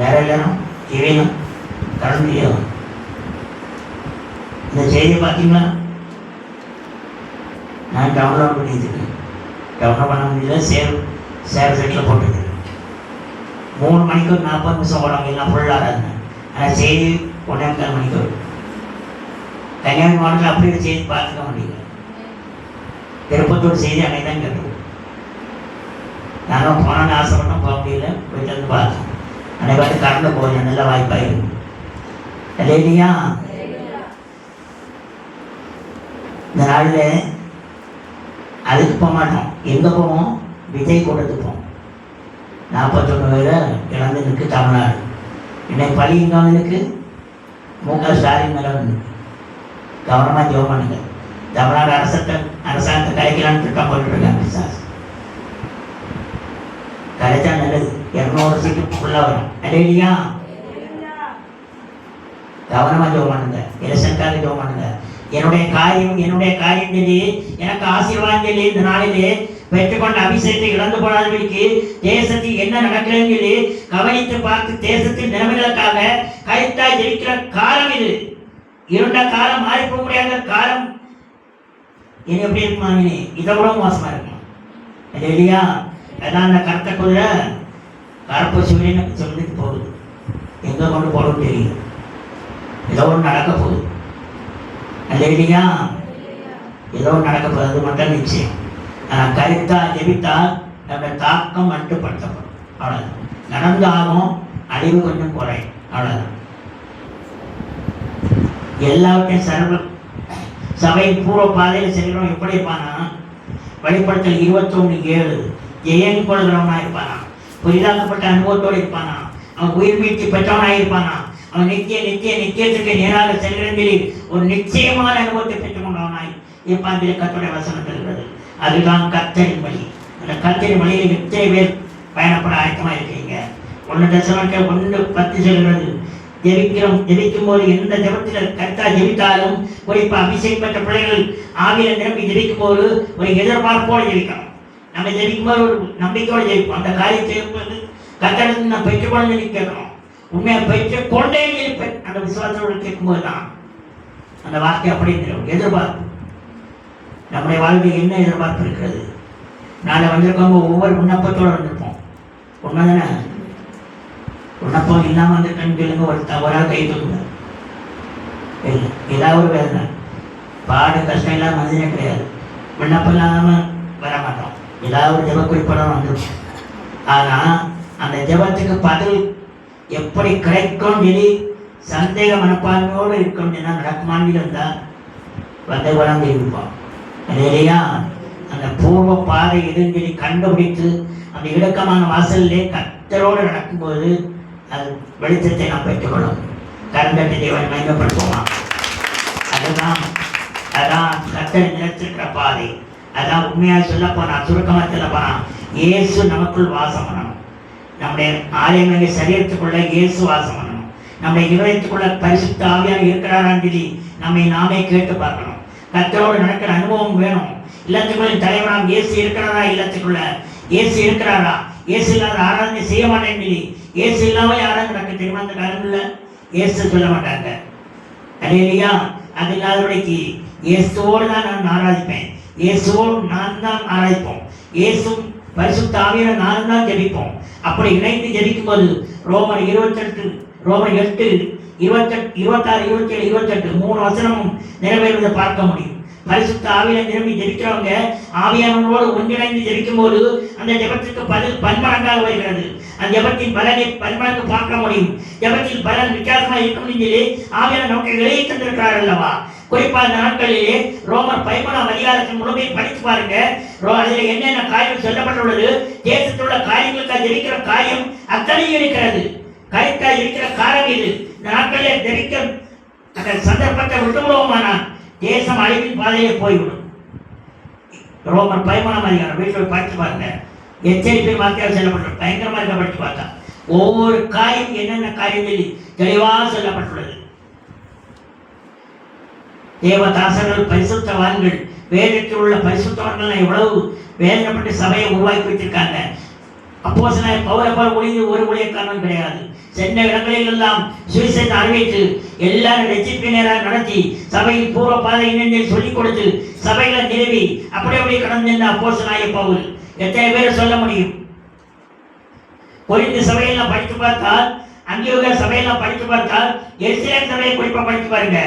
வேற எல்லாரும் டிவியிலும் கடமையோ இந்த செய்தியை பார்த்தீங்களா? நான் டவுன்லோட் பண்ணியிருக்கேன். டவுன்லோட் பண்ண முடியல, சேவ் செட்டில் போட்டுருக்கு. 3 மணிக்கு 40 நிமிஷம் ஓடுவாங்க, எல்லாம் ஃபுல்லாக இருந்தேன். ஆனால் செய்தி 1:45 மணிக்கு வரும். கன்னியாகுமரி மாவட்டத்தில் அப்படி ஒரு செய்தி பார்த்துக்க முடியல. திருப்பத்தூர் செய்தி அன்னைக்கு தான் கேட்டோம். நானும் போனான்னு ஆசைப்பட்டோம், போக முடியல, போயிட்டு வந்து பார்த்தோம். அன்னைக்கு பார்த்து கறந்து போகிறேன், நல்ல வாய்ப்பாயிரும். இல்லையா? இந்த நாளில் அதுக்கு போக மாட்டோம். எங்கே போவோம்? விஜய் கூட்டத்துக்கு போவோம். 41 பேரை இழந்துருக்கு தமிழ்நாடு. இன்னைக்கு பழி இங்கே முக ஸ்டாலின் மேலே வந்து கவனமாக ஜெபம் பண்ணுங்க. தமிழ்நாடு அரசாங்கத்தை கலைக்கலான்னு திட்டம் போட்டுருக்காங்க. சார் கலைச்சா நல்லது, 200 சீட்டுக்குள்ளே வரும். இல்லையா? கவனமாக ஜெபம் பண்ணுங்க, எலெக்ஷனுக்காக ஜெபம் பண்ணுங்க. என்னுடைய காரியம் சொல்லி எனக்கு ஆசீர்வாதம் சொல்லி இந்த நாளிலே பெற்றுக்கொண்ட அபிஷேகத்தை இழந்து போடாதபடிக்கு தேசத்தில் என்ன நடக்கிறதுன்னு சொல்லி கவனித்து பார்த்து தேசத்தின் நிலைமைகளுக்காக கருத்தாய் ஜெயிக்கிற காலம் இது. இருண்ட காலம், மாறி போக முடியாத காலம். இனி எப்படி இருக்குமா? இதை விட மோசமா இருக்கும். இல்லையா? அதான் அந்த கருத்தை குதிரை கருப்பு சூரியனை சொல்லிட்டு போகுது. எங்கே கொண்டு போகணும்னு தெரியும். ஏதோ ஒன்று நடக்க போகுது. இல்லையா? ஏதோ நடக்க போகுது, அது மட்டும் நிச்சயம். ஆனால் கருத்தா ஜெபித்தால் நம்முடைய தாக்கம் மட்டுப்படுத்தப்படும். அவ்வளோதான். நடந்தாலும் அழிவு கொஞ்சம் குறையும். அவ்வளோதான். எல்லாவற்றையும் சபையின் பூர்வ பாதையில் செல்கிறோம். எப்படி இருப்பானா? வெளிப்படுத்தல் 21:7 ஜெயம் கொள்கிறவனா இருப்பானா? புதிதாக்கப்பட்ட அனுபவத்தோடு இருப்பானா? அவன் உயிர் மீட்சி பெற்றவனாக இருப்பானா? அவன் நித்தியத்துக்கு நேராக செல்கிறேன் ஒரு நிச்சயமான அனுபவத்தை பெற்றுக் கொண்டவனாய் இருப்பான். கர்த்தருடைய வசனம் இருக்கிறது. அதுதான் கர்த்தரின் வழி. அந்த கர்த்தரின் வழியில் எத்தனை பேர் பயணப்பட ஆயத்தமாக இருக்கீங்க? 1 தெசலோனிக்கேயர் 1:10 சொல்கிறது, ஜெபிக்கும் போது எந்த ஜெபத்தில் கர்த்தா ஜெபித்தாலும், குறிப்பாக அபிஷேகம் பெற்ற பிள்ளைகள் ஆவியில நிரம்பி ஜெபிக்கும் போது ஒரு எதிர்பார்ப்போடு ஜெபிக்கணும். நம்ம ஜெபிக்கும் போது ஒரு நம்பிக்கையோடு ஜெபிப்போம். அந்த காரியத்தை கர்த்தருக்கு நான் பெற்றுக்கொண்டு கேட்கணும். உண்மையாக பெற்றுக் கொண்டே இருப்பேன். அந்த விசுவாசத்தோடு கேட்கும்போது தான் அந்த வார்த்தை அப்படி எதிர்பார்ப்பு. நம்முடைய வாழ்வில் என்ன எதிர்பார்ப்பு இருக்கிறது? நாளை வந்திருக்கவங்க ஒவ்வொரு விண்ணப்பத்தோடு வந்திருப்போம். உண்மைதானே? விண்ணப்பம் இல்லாமல் வந்திருக்கேன்னு சொல்லுங்க. ஒரு கை தூக்குங்க. இல்லை, ஏதாவது ஒரு வேதனை, பாடு, கஷ்டம் இல்லாமல் மனிதனே கிடையாது. விண்ணப்பம் இல்லாமல் வர மாட்டோம். ஏதாவது ஒரு ஜெப குறிப்போட வந்திருப்போம். ஆனால் அந்த ஜெபத்துக்கு பதில் எப்படி கிடைக்கும் சொல்லி சந்தேக மனப்பான்மையோடு இருக்கும். என்ன நடக்குமான்னு இருந்தால் வந்து வளர்ந்து இருப்போம். இல்லையா? அந்த பூர்வ பாதை எதுன்னு சொல்லி கண்டுபிடித்து அந்த இடுக்கமான வாசலிலே கர்த்தரோடு நடக்கும்போது அது வெளிச்சத்தை நாம் பெற்றுக்கொள்ளும். கரண்டத்தை தேவன் மயங்கப்படுத்துவோமா? அதான் கர்த்தர் நினைச்சிருக்கிற பாதை. அதான் உண்மையாக சொல்ல போனா, சுருக்கமாக சொல்ல போனா, இயேசு நமக்குள் வாசம் பண்ணணும். நம்முடைய ஆலயங்களை சரீரத்துக்குள்ள இயேசு வாசம் பண்ணணும். நம்முடைய இதயத்துக்குள்ள பரிசுத்த ஆவியாக இருக்கிறாரான்னு சொல்லி நம்மை நாமே கேட்டு பார்க்கணும். கர்த்தரோடு நடக்கிற அனுபவம் வேணும். இல்லத்துக்குள்ள தலைவராம் இயேசு இருக்கிறாரா? இல்லத்துக்குள்ள இயேசு இருக்கிறாரா? இயேசு இல்லாத ஆராதனை செய்ய மாட்டேன்னு சொல்லி இயேசு இல்லாமல் ஆராதனை நடக்க தெரியுமா? அந்த காலங்களில் இயேசு சொல்ல மாட்டாங்க. இல்லையா? அது இல்லாதபடிக்கு இயேசுவோடு தான் நான் ஆராதிப்பேன், இயேசுவோடு நான் தான் ஆராதிப்போம், இயேசு பரிசுத்த ஆவியோட நான் தான் ஜெபிப்போம். அப்படி இணைந்து ஜெபிக்கும் போது ரோமர் 8 26, 27, 28 3 வசனமும் நிறைவேறுவதை பார்க்க முடியும். பரிசுத்த ஆவியில நிரம்பி ஜெபிக்கிறவங்க ஆவியானவரோடு ஒன்றிணைந்து ஜெபிக்கும் போது அந்த ஜெபத்துக்கு பதில் பன்மடங்காக வருகிறது. அந்த ஜெபத்தின் பலனை பன்மடங்கு பார்க்க முடியும். ஜெபத்தின் பலன் வித்தியாசமா இருக்கும் சொல்லி ஆவியான நமக்கு விலகி தந்திருக்கிறார் அல்லவா. குறிப்பா இந்த நாட்களிலே ரோமர் 11ஆம் அதிகாரத்தின் முழுமையை படித்து பாருங்க. அதில் என்னென்ன காரியம் சொல்லப்பட்டுள்ளது, தேசத்தில் உள்ள காரியங்களுக்காக ஜெபிக்கிற காரியம் அத்தனையும் இருக்கிறது. கருத்தாக இருக்கிற காரணம் இது. இந்த நாட்களில் ஜெபிக்க அந்த சந்தர்ப்பத்தை விட்டுவிடுவோமானால் தேசம் அழிவின் பாதையிலே போய்விடும். ரோமர் 11ஆம் அதிகாரம் வீட்டில் படித்து பாருங்க. எச்சரிப்பின் வார்த்தையால் சொல்லப்பட்டுள்ளது. பயங்கரமாக இருக்க படித்து பார்த்தா ஒவ்வொரு காரியம் என்னென்ன காரியத்தில் தெளிவாக சொல்லப்பட்டுள்ளது. தேவதாசர்கள் பரிசுத்தவான்கள் வேதத்தில் உள்ள பரிசுத்தவான்கள் எவ்வளவு வேதனைப்பட்டு சபையை உருவாக்கி வைத்திருக்காங்க. அப்போஸ்தலனாகிய பவுலை போல ஒரு ஊழியக்காரனும் கிடையாது. சென்ற இடங்களில் எல்லாம் சுவிசேஷத்தை அறிவித்து எல்லாரும் ரட்சிப்பினராக நடத்தி சபையின் பூர்வ பாதை என்னென்னு சொல்லிக் கொடுத்து சபைகளை நிறுவி அப்படி கடந்து அப்போஸ்தலனாகிய பவுல். எத்தனை பேர் சொல்ல முடியும்? கொரிந்து சபையெல்லாம் படித்து பார்த்தால், அந்தியோகியா சபையெல்லாம் படித்து பார்த்தால், எருசலேம் சபையை குறிப்பாக படித்து பாருங்க.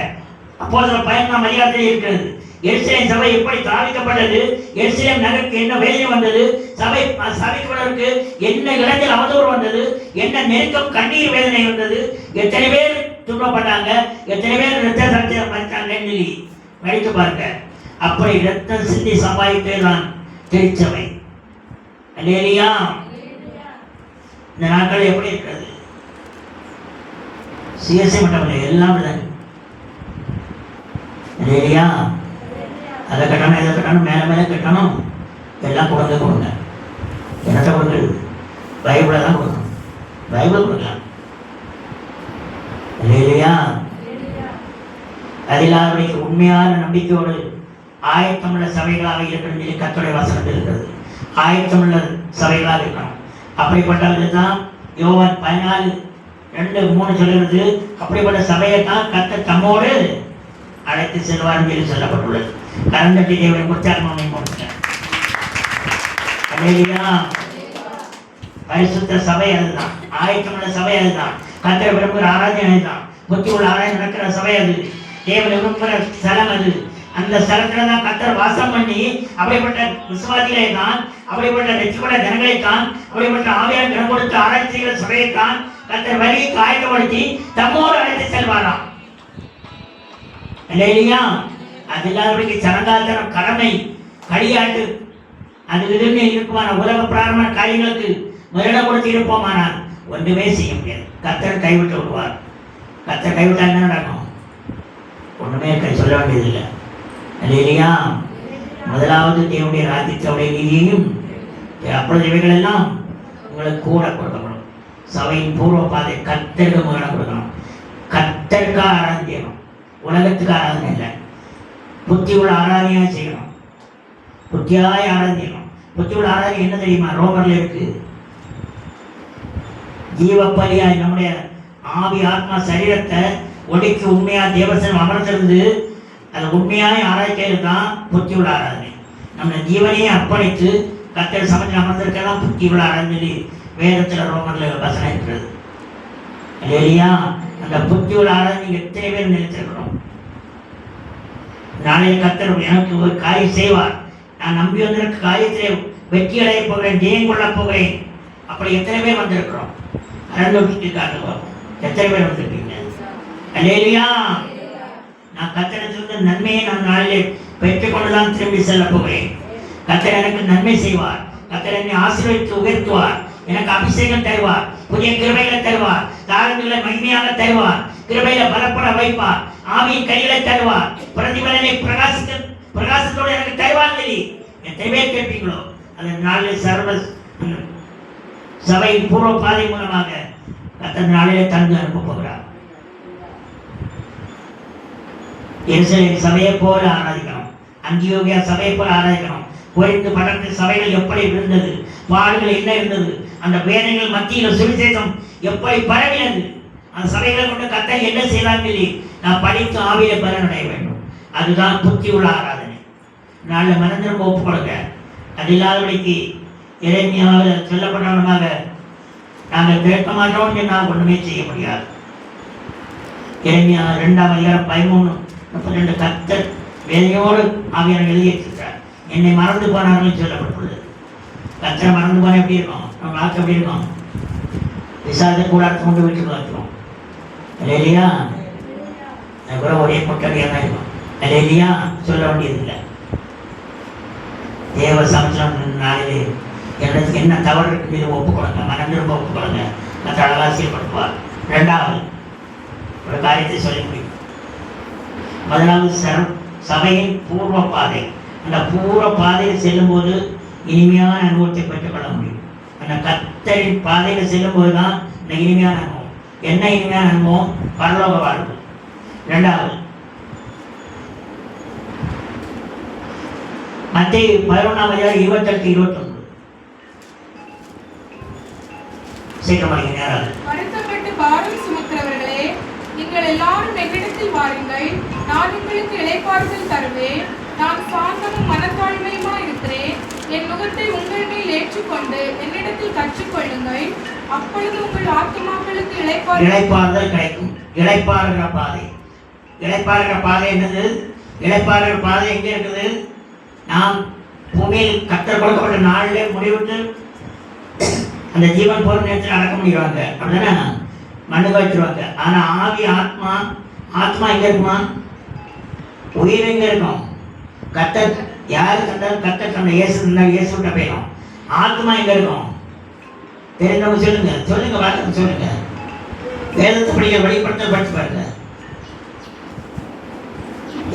அப்போஸ்தலர் 11ஆம் அதிகாரத்தில் இருக்கிறது. எருசலேம் சபை எப்படி தாவிக்கப்பட்டது, எருசலேம் நகருக்கு என்ன வேதனை வந்தது, சபைக்கு என்ன இளைஞர் அவதூறு வந்தது, என்ன நெருக்கம் கண்ணீர் வேதனை வந்தது, எத்தனை பேர் துன்பப்பட்டாங்க, எத்தனை பேர் இரத்த சாட்சியம் மறித்தாங்கன்னு சொல்லி படித்து பாருங்க. அப்படி இரத்தம் சிந்தி சம்பாதித்ததுதான் திருச்சபை. அல்லேலூயா. இந்த நாட்கள் எப்படி இருக்கிறது? சிஎஸ்ஐ மட்டும் எல்லாம் தான். இல்லையா? அதை கட்டணும், இதை கட்டணும், மேலே கட்டணும், எல்லாம் கொடுங்க. என்னத்தை கொடுக்குறது? பைபிளை தான் கொடுக்கணும். பைபிள் கொடுக்கலாம். இல்லையா? அதில் உண்மையான நம்பிக்கையோடு ஆயத்தமுள்ள சபைகளாக இருக்கிறது. கர்த்தருடைய வசனத்தில் இருக்கிறது. ஆயத்தமுள்ள சபைகளாக இருக்கணும். அப்படிப்பட்டவர்கள் தான் யோவான் 14:2-3 சொல்கிறது. அப்படிப்பட்ட சபையை தான் கர்த்தர் தம்மோடு அழைத்து செல்வார் என்று சொல்லப்பட்டுள்ளது. கரந்தட்டி தேவன் உற்சாகமாக கொடுத்தார். பரிசுத்த சபை அதுதான். ஆயத்தமுள்ள சபை அதுதான். கர்த்தர் விரும்புகிற ஆராதனை அதுதான். புத்தி உள்ள ஆராதனை நடக்கிற சபை அது. தேவன் விரும்புகிற ஸ்தலம் அது. அந்த ஸ்தலத்துல தான் கர்த்தர் வாசம் பண்ணி அப்படிப்பட்ட விசுவாசிகளை தான், அப்படிப்பட்ட ரட்சிக்கப்பட்ட ஜனங்களை தான், அப்படிப்பட்ட ஆவியான கனம் கொடுத்து ஆராய்ச்சி செய்கிற சபையை தான் கர்த்தர் வழியை காயப்படுத்தி தம்மோடு அழைத்து செல்வாராம். இல்லையா? அது இல்லாதபடிக்கு சனங்காத்தனம், கடமை, களியாட்டு அது விரும்பி இருக்குமான உலக பிராரமான காரியங்களுக்கு முதலிடம் கொடுத்து இருப்போமானால் ஒன்றுமே செய்ய முடியாது. கர்த்தர் கைவிட்டு விடுவார். கர்த்தர் கைவிட்டால் என்ன நடக்கும்? ஒன்றுமே சொல்ல வேண்டியதில்லை. இல்லையா? முதலாவது தேவனுடைய ராஜ்யத்தோடைய நீதியையும் அப்பொழுது இவைகள் எல்லாம் உங்களுக்கு கூட கொடுக்கப்படும். சபையின் பூர்வ பாதை கர்த்தருக்கு முதலிடம் கொடுக்கணும். கர்த்தருக்காக ஆராதனை செய்யணும். உலகத்துக்கு ஆராதனை இல்லை. புத்தி உள்ள ஆராதனையாக செய்யணும். புத்தியாய் ஆராதனை செய்யணும். புத்தி உள்ள ஆராதனை என்ன தெரியுமா? ரோமர்ல இருக்கு. ஜீவப்பலியாய் நம்முடைய ஆவி ஆத்மா சரீரத்தை ஒடுக்கி உண்மையா தேவசனம் அமர்ந்திருந்து அது உண்மையாய் ஆராய்ச்சி தான் புத்தி உள்ள ஆராதனை. நம்ம ஜீவனையே அர்ப்பணித்து கர்த்தர் சமத்தில் அமர்ந்திருக்கலாம் புத்தி உள்ள ஆராதனை வேதத்தில் ரோமர்ல வசனம் இருக்கிறது. இல்லையா? அந்த புத்தி உள்ள ஆராதனை எத்தனை பேர் நினைத்திருக்கிறோம்? நாளைய கர்த்தர் எனக்கு ஒரு காரியம் செய்வார், நான் நம்பி வந்திருக்க காரியத்திலே வெற்றி அடைய போகிறேன், ஜெயம் கொள்ள போகிறேன். அப்படி எத்தனை பேர் வந்திருக்கிறோம்? அறந்தோட்டிக்காக எத்தனை பேர் வந்திருக்கீங்க? அல்லேலூயா. நான் கர்த்தரிடத்திலிருந்து நன்மையை நான் நாளிலே பெற்றுக்கொண்டுதான் திரும்பி செல்ல போகிறேன். கர்த்தர் எனக்கு நன்மை செய்வார். கர்த்தர் என்னை ஆசீர்வதித்து உயர்த்துவார். எனக்கு அபிஷேகம் தருவார். புதிய கிருபைகளை தருவார். தாழ்ந்துகளை மகிமையாக தருவார். கிருபையில பலப்பட வைப்பார். ஆவியின் கைகளை தருவார். பிரதிபலனை பிரகாசத்தோடு எனக்கு தருவார். எத்தனை பேர் கேட்பீங்களோ அந்த நாளில் சர்வ சபையின் பூர்வ பாதை மூலமாக கர்த்தர் நாளிலே தந்து அனுப்ப போகிறார். எருசலேம் சபையை போல ஆராதிக்கணும். அந்தியோகியா சபையை போல ஆராதிக்கணும். கொரிந்து பட்டணத்து சபைகள் எப்படி இருந்தது, பாடுகள் என்ன இருந்தது, அந்த வேதனைகள் மத்தியில் சுவிசேஷம் எப்படி பரவினது, அந்த சபைகளை கொண்டு கர்த்தர் என்ன செய்தார் நான் படித்து ஆவியில பலனடைய வேண்டும். அதுதான் புத்தி உள்ள ஆராதனை. நாளில் மனந்திரும்ப ஒப்பு கொடுங்க. அது இல்லாதபடிக்கு இறைமையாக சொல்லப்பட்டவனமாக நாங்கள் கேட்க மாட்டோம். நான் ஒன்றுமே செய்ய முடியாது. எரேமியா 2:13-32 கர்த்தர் வேலையோடு ஆவியானவர் எழுதி வச்சிருக்கிறார். என்னை மறந்து போனார்கள் சொல்லப்பட்டுள்ளது. கர்த்தரை மறந்து போனால் எப்படி இருக்கும்? நம்ம வாழ்க்கை எப்படி இருக்கும்? விசாரத்தை கூடாரத்தை கொண்டு வீட்டுக்கு வச்சுருவோம் இல்லையா? கூட ஒரே முட்டடியாக தான் இருக்கும் இல்லையா? சொல்ல வேண்டியதில்லை. தேவ சமைச்சம் நாளிலே என்னதுக்கு என்ன தவறு இருக்குது இதை ஒப்புக்கொடுங்க, மனம் திரும்ப ஒப்புக்கொடுங்க. மற்ற அழகாசியப்படுத்துவார். ரெண்டாவது ஒரு காரியத்தை சொல்லி முடியும். முதலாவது சபையின் பூர்வ பாதை. அந்த பூர்வ பாதையில் செல்லும்போது இனிமையான அனுபவத்தை பெற்றுக்கொள்ள முடியும். அந்த கர்த்தரின் பாதையில் செல்லும்போது தான் இந்த இனிமையான அனுபவம். என்ன இனிமையான அனுபவம்? பரலோக வாழ்வு. இரண்டாவது மத்தேயு 11:28-29. சீக்கிரமாக நேராது. வருத்தப்பட்டு பாரம் சுமக்கிறவர்களே, நீங்கள் எல்லாரும் என்னிடத்தில் வாருங்கள், நான் உங்களுக்கு இளைப்பாறுதல் தருவேன். நான் சாந்தமும் மனத்தாழ்மையுமா இருக்கிறேன். என் முகத்தை உங்கள் மேல் ஏற்றுக்கொண்டு என்னிடத்தில் கற்றுக்கொள்ளுங்கள், அப்பொழுது உங்கள் ஆத்துமாக்களுக்கு இளைப்பாறுதல் கிடைக்கும். இளைப்பாறுகிற பாதை. இளைப்பாறுகிற பாதை என்னது? இளைப்பாறுகிற பாதை எங்கே இருக்குது? நாம் பூமியில் கர்த்தர் கொடுக்கப்பட்ட நாளிலே முடிவிட்டு அந்த ஜீவன் போகிற நேரத்தில் அடக்க முடிவாங்க, அப்படிதானே? மண்ணுக்கு வச்சிருவாங்க. ஆனால் ஆவி ஆத்மா எங்கே இருக்குமா? உயிர் எங்கே இருக்கும்? கர்த்தர் யாரு கண்டாலும் கர்த்தர் கண்ட இயேசு விட்ட போயிடும். ஆத்மா எங்கே இருக்கும்? தெரிந்தவங்க சொல்லுங்க வார்த்தை சொல்லுங்க. வேதத்தை படிக்க வெளிப்படுத்த படிச்சு பாருங்க.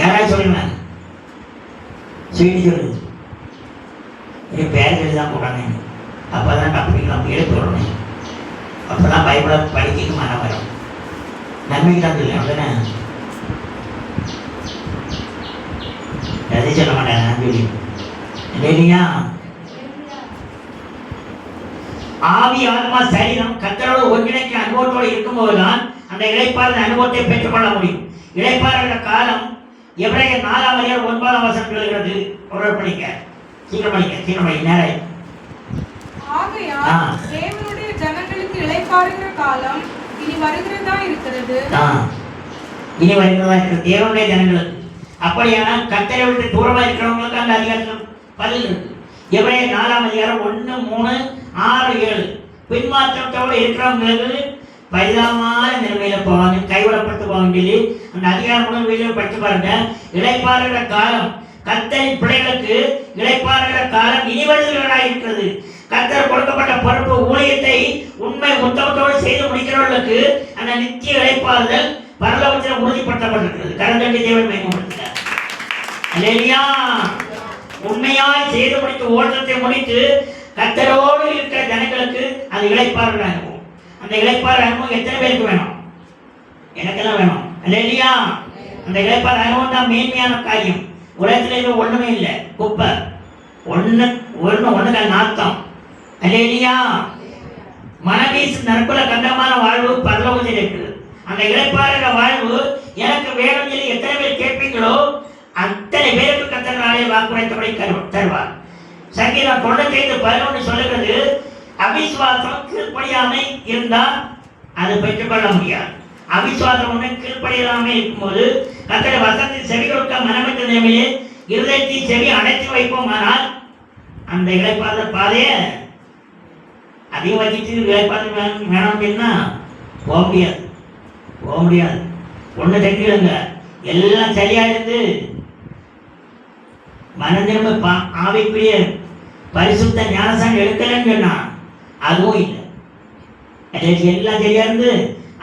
யாராவது சொல்லுங்க. சீடி சொல்லுது. என் பேர் எழுதான் போடுறாங்க. அப்போ தான் தப்பிக்கலாம், எழுத்து விடணும். அப்போ தான் பைபிளை படிக்க மனம் வரும். நன்மைக்கு தான் இல்லை, அப்படின்னா எதை சொல்ல மாட்டேன். நான் சொல்லி இல்லையா? ஆவி ஆத்மா சரீரம் கர்த்தரோடு ஒருங்கிணைக்க அனுபவத்தோடு இருக்கும்போது தான் அந்த இளைப்பாறுதல் அனுபவத்தை பெற்றுக்கொள்ள முடியும். இளைப்பாறுகிற காலம் எபிரேயர் 4:9 சொல்கிறது. ஒரு படிக்க சீக்கிரம் படிக்க நேரம். ஆகையால் தேவனுடைய ஜனங்களுக்கு இளைப்பாறுகிற காலம் இனி வருகிறதா இருக்கிறது. தேவனுடைய ஜனங்களுக்கு. அப்படியானால் கர்த்தரை விட்டு தூரமா இருக்கிறவங்களுக்கு அந்த அதிகாரத்தில் பதில் இருக்கு. எபிரேயர் 4:3-6-7 பின்மாற்றத்தோடு இருக்கிறவங்களுக்கு பரிதாபமான நிலைமையில போவாங்க, கைவிடப்பட்டு போவாங்க சொல்லி அந்த அதிகாரம் முதல் வீடியோ படித்து பாருங்க. இளைப்பாறுகிற காலம் கர்த்தரின் பிள்ளைகளுக்கு இளைப்பாறுகிற காலம் இனி வருகிறதா இருக்கிறது. கர்த்தர் கொடுக்கப்பட்ட பொறுப்பு ஊழியத்தை உண்மை உத்தமத்தோடு செய்து முடிக்கிறவர்களுக்கு அந்த நித்திய இளைப்பாறுதல் பரலோகத்தில் உறுதிப்படுத்தப்பட்டிருக்கிறது. கரந்தட்டி தேவன் மேம்படுத்தினார். அல்லேலூயா. உண்மையாய் செய்து முடித்து ஓட்டத்தை முடித்து கர்த்தரோடு இருக்கிற ஜனங்களுக்கு அது இளைப்பாறுகிற அனுபவம். அந்த இளைப்பாறு அனுபவம் எத்தனை பேருக்கு வேணும்? எனக்கெல்லாம் வேணும். அல்லேலூயா. அந்த இளைப்பாறு அனுபவம் தான் மேன்மையான காரியம். உலகத்தில் ஒண்ணுமே இல்லை, குப்பை. ஒண்ணுக்கு நாத்தம். அல்லேலூயா. மனவீசு நற்குல கண்டமான வாழ்வு பரலோகத்தில் இருக்குது. அந்த இளைப்பாறுகிற வாழ்வு எனக்கு வேணும் சொல்லி எத்தனை பேர் கேட்பீங்களோ அத்தனை பேருக்கு கர்த்தர் நாளே வாக்குரைத்தபடி தருவார். சங்கீதம் 95:11 சொல்லுகிறது, அவிசுவாசம் கீழ்ப்படியாமை இருந்தால் அது பெற்றுக்கொள்ள முடியாது. அவிசுவாசம் ஒன்று கீழ்ப்படியாமல் இருக்கும்போது கர்த்தர் வசனத்தில் செவி கொடுக்க மனமிட்ட நிலைமையிலே இருதயத்தில் செவி அடைத்து வைப்போமானால் அந்த இளைப்பாறுதல் பாதையை அதிகம் வச்சுட்டு இளைப்பாறுதல் வேணும் அப்படின்னா போக முடியாது. ஒன்று தெரிஞ்சுடுங்க, எல்லாம் சரியா இருந்து மனம் திரும்ப ஆவிக்குரிய பரிசுத்த ஞானசாமி எடுக்கலன்னு சொன்னா அதுவும் இல்லை. எல்லாம் சரியா இருந்து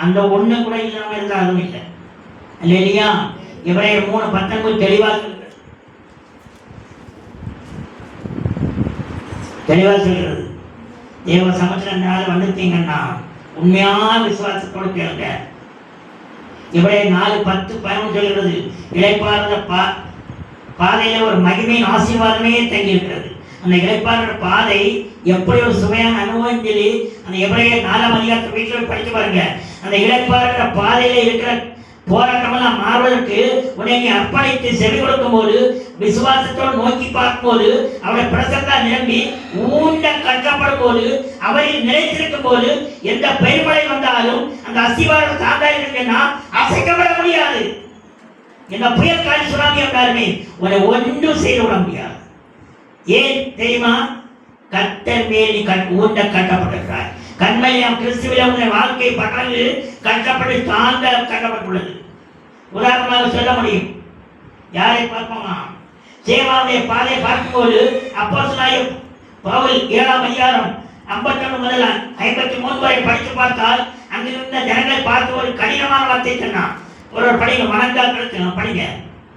அந்த ஒண்ணு கூட இல்லாம இருந்தா அதுவும் இல்லை. இல்லையா? எபிரேயர் 3:19 தெளிவாக சொல்கிறது. தேவ சமுத்திரனால வந்துட்டீங்கன்னா உண்மையான விசுவாசத்தோடு கேளுங்க. எபிரேயர் 4:10-11 சொல்கிறது, இளைப்பாறுகிற பாதையில ஒரு மகிமையின் ஆசீர்வாதமே தங்கி இருக்கிறது. அந்த இளைப்பாறுகிற பாதை எப்படி ஒரு சுவையான அனுபவம் சொல்லி அந்த எபிரேயர் 4 வீட்டில் படித்து பாருங்க. அந்த இளைப்பாறுகிற பாதையில இருக்கிற போராட்டமெல்லாம் மாறுவதற்கு உன்னை நீ அர்ப்பணித்து செவி கொடுக்கும் போது, விசுவாசத்தோடு நோக்கி பார்க்கும் போது, அவருடைய பிரசன்னா நிரம்பி ஊண்ட கட்டப்படும் போது, அவரில் நிலைத்திருக்கும் போது, எந்த பெருமழை வந்தாலும் அந்த அஸ்திவாரம் தாண்டா இருக்குன்னா அசைக்கப்பட முடியாது. என்ன புயல் கால் சுனாமி வந்தாலுமே உன்னை ஒன்றும் செய்து விட முடியாது. ஏன் தெரியுமா? கர்த்தர் மேல் நீ ஊண்ட கட்டப்பட்டிருக்கிறாய். கண்மையாம் கிறிஸ்துவில உன்னுடைய வாழ்க்கை பட்டது கட்டப்பட்டு தாங்க கட்டப்பட்டுள்ளது. உதாரணமாக சொல்ல முடியும். யாரை பார்ப்போமா? சேவாவுடைய பாதையை பார்க்கும்போது அப்போஸ்தலனாகிய பவுல் 7ஆம் அதிகாரம் 51 முதல் 53 வரை படித்து பார்த்தால் அங்கிருந்த ஜனங்களை பார்த்து ஒரு கடினமான வார்த்தை சொன்னான். ஒரு படிங்க, வணங்கா கழுத்து படிங்க.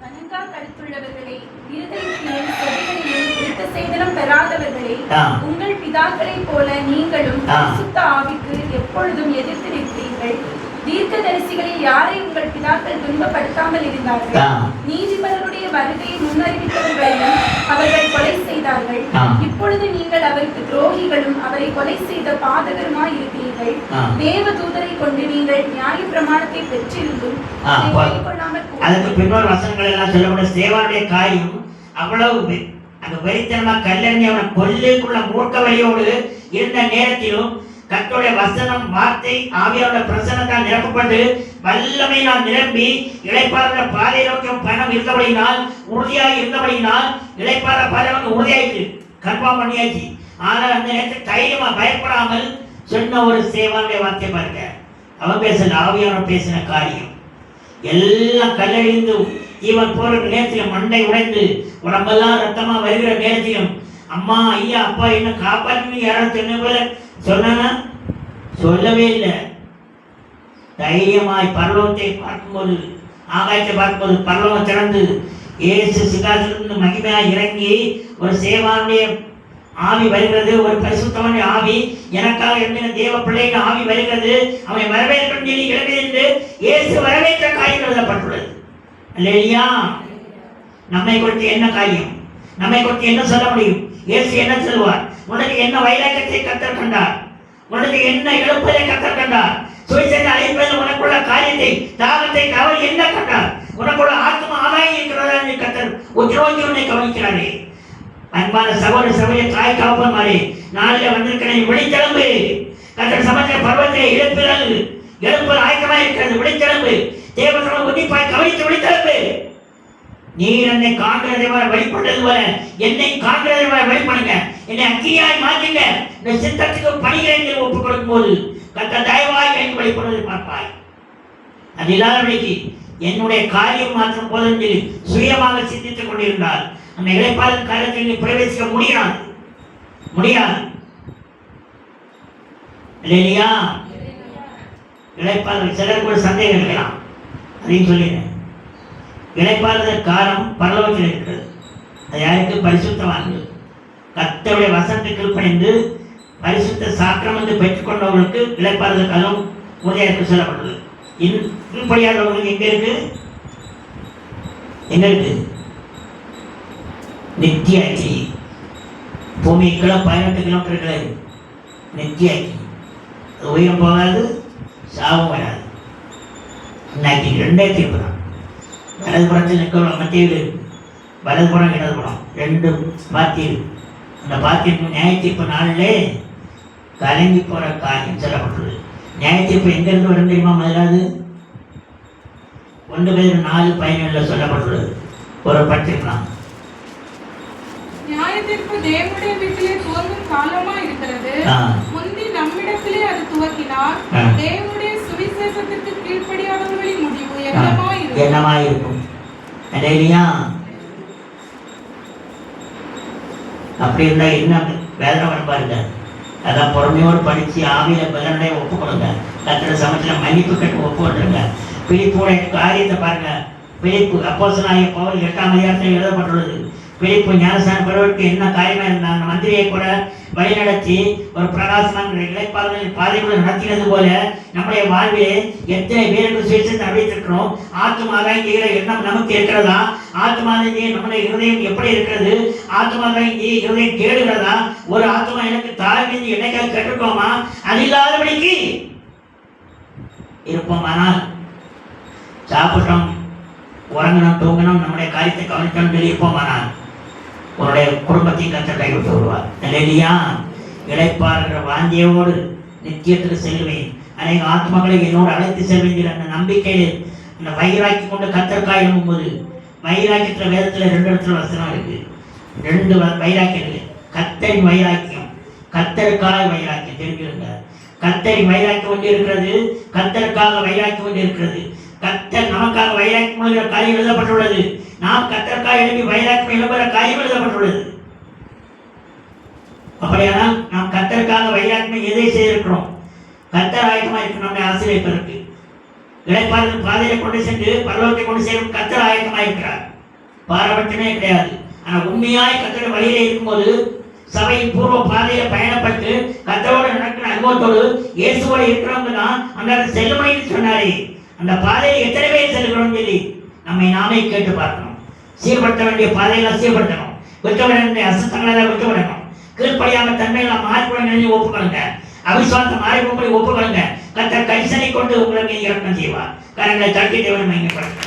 வணங்கா கழுத்துள்ளவர்களே, இருதயத்திலும் செவிகளிலும் இரத்த சேதனம் பெறாதவர்களே, உங்கள் பிதாக்களைப் போல நீங்களும் பரிசுத்த ஆவிக்கு எப்பொழுதும் எதிர்த்து நிற்கிறீர்கள். தீர்க்கதரிசிகளில் யாரை உங்கள் பிதாக்கள் துன்பப்படுத்தாமல் இருந்தார்கள்? நீதிபதிகளுடைய வருகையை முன்னறிவித்தவர்களையும் அவர்கள் கொலை செய்தார்கள். இப்பொழுது நீங்கள் அவருக்கு துரோகிகளும் அவரை கொலை செய்த பாதகருமாய் இருக்கிறீர்கள். தேவ தூதரை கொண்டு நீங்கள் நியாய பிரமாணத்தை பெற்றிருந்தும் அதுக்கு பின்னோர் வசனங்கள் எல்லாம் சொல்லக்கூடிய சேவாவுடைய காரியம் அவ்வளவு அந்த வெறித்தனமா கல்லறிஞ அவனை கொல்லுக்குள்ள மூர்க்க வழியோடு இருந்த நேரத்திலும் கர்த்தருடைய வசனம் வார்த்தை ஆவியாரோட பிரசன்னத்தால் நிரப்பப்பட்டு வல்லமை நான் நிரம்பி இளைப்பாறுகிற பாதை நோக்கியும் பயணம் இருந்தபடினால் உறுதியாக இருந்தபடினால் இளைப்பாற பாதை நோக்கி உறுதியாயிட்டு கன்ஃபார்ம் பண்ணியாச்சு. ஆனால் அந்த நேரத்தில் தைரியமா பயப்படாமல் சொன்ன ஒரு சேவானுடைய வார்த்தை பாருங்க. அவன் பேசல, ஆவியாரோட பேசின காரியம் எல்லாம் கல்லறிந்து இவன் போற நேரத்திலும் மண்டை உடைந்து உடம்பெல்லாம் ரத்தமா வருகிற நேரத்திலும் அம்மா ஐயா அப்பா என்ன காப்பாற்று யாரும் சொன்ன போல சொன்னா சொல்லவே இல்லை. தைரியமாய் பரலோகத்தை பார்க்கும்போது, ஆகாயத்தை பார்க்கும்போது பரலோகம் திறந்து இயேசு சிங்காசனத்திலிருந்து மகிமையாய் இறங்கி ஒரு சேவானுடைய ஆவி வருகிறது, ஒரு பரிசுத்தமான ஆவி எனக்காக இருந்த தேவ பிள்ளைகள் ஆவி வருகிறது, அவனை வரவேற்கும் சொல்லி இழந்து இயேசு வரவேற்ற காரியம் எழுதப்பட்டுள்ளது. அல்லேலூயா. நம்மை குறித்து என்ன காரியம், நம்மை குறித்து என்ன சொல்ல முடியும்? இயேசு என்ன சொல்வார்? உனக்கு என்ன வைராக்கியத்தை கர்த்தர் கண்டார், உனக்கு என்ன எழுப்பதை கர்த்தர் கண்டார், சுவிசேஷத்தை அழைப்பதில் உனக்குள்ள காரியத்தை தாகத்தை கவலை என்ன கண்டார், உனக்குள்ள ஆத்ம ஆதாயம் இருக்கிறதா என்று கர்த்தர் உற்று உன்னை கவனிக்கிறாரே. அன்பான சகோதர சபையை தாய் காப்பன் மாதிரி நாளில் வந்திருக்கிற விழித்தெலும்பு கர்த்தர் சமச்ச பருவத்தை எழுப்பல் ஆயக்கமாக இருக்கிறது. விழித்தெலும்பு தேவசனம் உன்னிப்பாய் கவனித்து விழித்தெலும்பு. நீர் என்னை காண்கிறதை வழிபட்டது போல என்னை காண்கிறதை வழிபடுங்க, என்னை அக்கினியாய் மாற்றுங்க. இந்த சித்தத்துக்கு பணிகளை ஒப்புக் கொடுக்கும் போது கர்த்தர் தயவாய் எனக்கு வழிபடுவதை பார்ப்பாய். அது இல்லாதபடிக்கு என்னுடைய காரியம் மாற்றம் போதென்று சுயமாக சிந்தித்துக் கொண்டிருந்தால் அந்த இளைப்பாளர் காரியத்தில் பிரவேசிக்க முடியாது. இல்லையா? இளைப்பாளர் சிலருக்கு ஒரு சந்தேகம் இருக்கலாம், அதையும் சொல்லிடுறேன். இளைப்பாறுதல் காலம் பரலோகத்தில் இருக்கிறது. அது யாருக்கு? பரிசுத்தவான்கள், கர்த்தருடைய வசனத்துக்கு கீழ்ப்படிந்து பரிசுத்த சாக்கிரமத்தை பெற்றுக்கொண்டவர்களுக்கு இளைப்பாறுதல் காலம் உறுதியாக சொல்லப்பட்டது. கீழ்ப்படியாதவர்களுக்கு எங்க இருக்கு? நித்திய அக்கி. பூமிக்குள்ள 18 கிலோமீட்டர் இருக்கிறது நித்திய அக்கி. அது உயிரம் போகாது, சாவும் வராது. இன்னைக்கு 2 தீர்ப்பு தான். வலதுபுறத்தில் நிற்கிறோம், மத்தியில் வலதுபுறம் இடதுபுறம் 2 பாத்தியம். அந்த பாத்தியம் நியாய தீர்ப்பு நாளிலே கலங்கி போற காரியம் சொல்லப்பட்டுள்ளது. நியாய தீர்ப்பு எங்கிருந்து வரும் தெரியுமா? முதலாவது 1 பேர் 4:17 சொல்லப்பட்டுள்ளது. ஒரு பட்டிருக்கலாம். நியாய தீர்ப்பு தேவனுடைய வீட்டிலே துவங்கும் காலமா இருக்கிறது. முந்தி நம்மிடத்திலே அது துவக்கினார். தேவனுடைய சுவிசேஷத்திற்கு கீழ்ப்படியாதவர்களின் முடிவு என்னமாய் இருக்கும்? அப்படி இருந்தா என்ன வேதனை பாருங்க. அதான் பொறுமையோடு படிச்சு ஆவியில பலனை ஒப்பு கொடுங்க. கத்திர சமயத்துல மன்னிப்பு கட்டு ஒப்பு கொடுங்க. பிலிப்புடைய காரியத்தை பாருங்க. பிலிப்பு அப்போஸ்தலனாகிய பவுல் 8ஆம் அதிகாரத்தில் எழுதப்பட்டுள்ளது. பிலிப்பு ஞானஸ்நானம் பெறுவதற்கு என்ன காரியமா இருந்தாங்க? மந்திரியை கூட வழிநடத்தி ஒரு பிரகாசமான இளைப்பாறுதலின் பாதைகளை நடத்தினது போல நம்முடைய வாழ்விலே எத்தனை பேருக்கு சுவிசேஷத்தை அறிவித்திருக்கிறோம். ஆத்துமாதாங்கிற எண்ணம் நமக்கு இருக்கிறதா? ஆத்துமாதாங்கி நம்முடைய இருதயம் எப்படி இருக்கிறது? ஆத்துமாதாங்கி இருதயம் கேடுகிறதா? ஒரு ஆத்மா எனக்கு தாழ்ந்து என்னைக்காக கேட்டுக்கோமா? அது இல்லாதபடிக்கு இருப்போமானால் சாப்பிட்டோம், உறங்கணும், தூங்கணும், நம்முடைய காரியத்தை கவனிக்கணும் சொல்லி இருப்போமானால் உன்னுடைய குடும்பத்தையும் கர்த்தர் கைவிட்டு விடுவார். இல்லையா? இளைப்பாறுகிற வாந்தியோடு நித்தியத்துக்கு செல்வேன், அநேக ஆத்மாக்களை என்னோடு அழைத்து செல்வேன் அந்த நம்பிக்கையில் அந்த வைராக்கி கொண்டு கர்த்தருக்காய் எழும்பும்போது, வைராக்கியத்தில் வேதத்தில் 2 இடத்துல வசனம் இருக்கு, 2 வைராக்கியம் இருக்கு. கர்த்தரின் வைராக்கியம், கர்த்தருக்காய் வைராக்கியம். தெரிஞ்சுருங்க, கர்த்தரின் வைராக்கியம் ஒன்று இருக்கிறது, கர்த்தருக்காக வைராக்கியம் ஒன்று இருக்கிறது. கர்த்தர் நமக்காக வைராக்கியம் எழுதுகிற காரியம் எழுதப்பட்டுள்ளது. நாம் கர்த்தருக்காக எழுதி வைராக்கியம் எழுதுகிற காரியம் எழுதப்பட்டுள்ளது. அப்படியானால் நாம் கர்த்தருக்காக வைராக்கியம் எதை செய்திருக்கிறோம்? கர்த்தர் ஆயத்தமாக இருக்கிற நம்முடைய ஆசீர்வதிப்பதற்கு, இளைப்பாறுதல் பாதையை கொண்டு சென்று பரலோகத்தை கொண்டு செல்லும் கர்த்தர் ஆயத்தமாக இருக்கிறார். பாரபட்சமே கிடையாது. ஆனால் உண்மையாய் கர்த்தருடைய வழியிலே இருக்கும்போது, சபையின் பூர்வ பாதையை பயணப்பட்டு கர்த்தரோடு நடக்கிற அனுபவத்தோடு இயேசுவோடு இருக்கிறவங்க தான் அந்த செல்லுமைன்னு சொன்னாரே, அந்த பாதையை எத்தனை பேர் செல்கிறோம் சொல்லி நம்மை நாமே கேட்டு பார்க்கணும். சீர்படுத்த வேண்டிய பாதையெல்லாம் சீர்படுத்தணும், விட்டுவிட வேண்டிய அசுத்தங்களெல்லாம் விட்டுவிடணும். கீழ்ப்படியாம தன்மையெல்லாம் மாறிப்பட நினைஞ்சு ஒப்புக்கொள்ளுங்க, அவிசுவாசம் மாறிப்போம்படி ஒப்புக்கொள்ளுங்க. கர்த்தர் கரிசனை கொண்டு உங்களை மீது இறக்கம் செய்வார். கரங்களை தட்டி தேவனை மையப்படுத்த.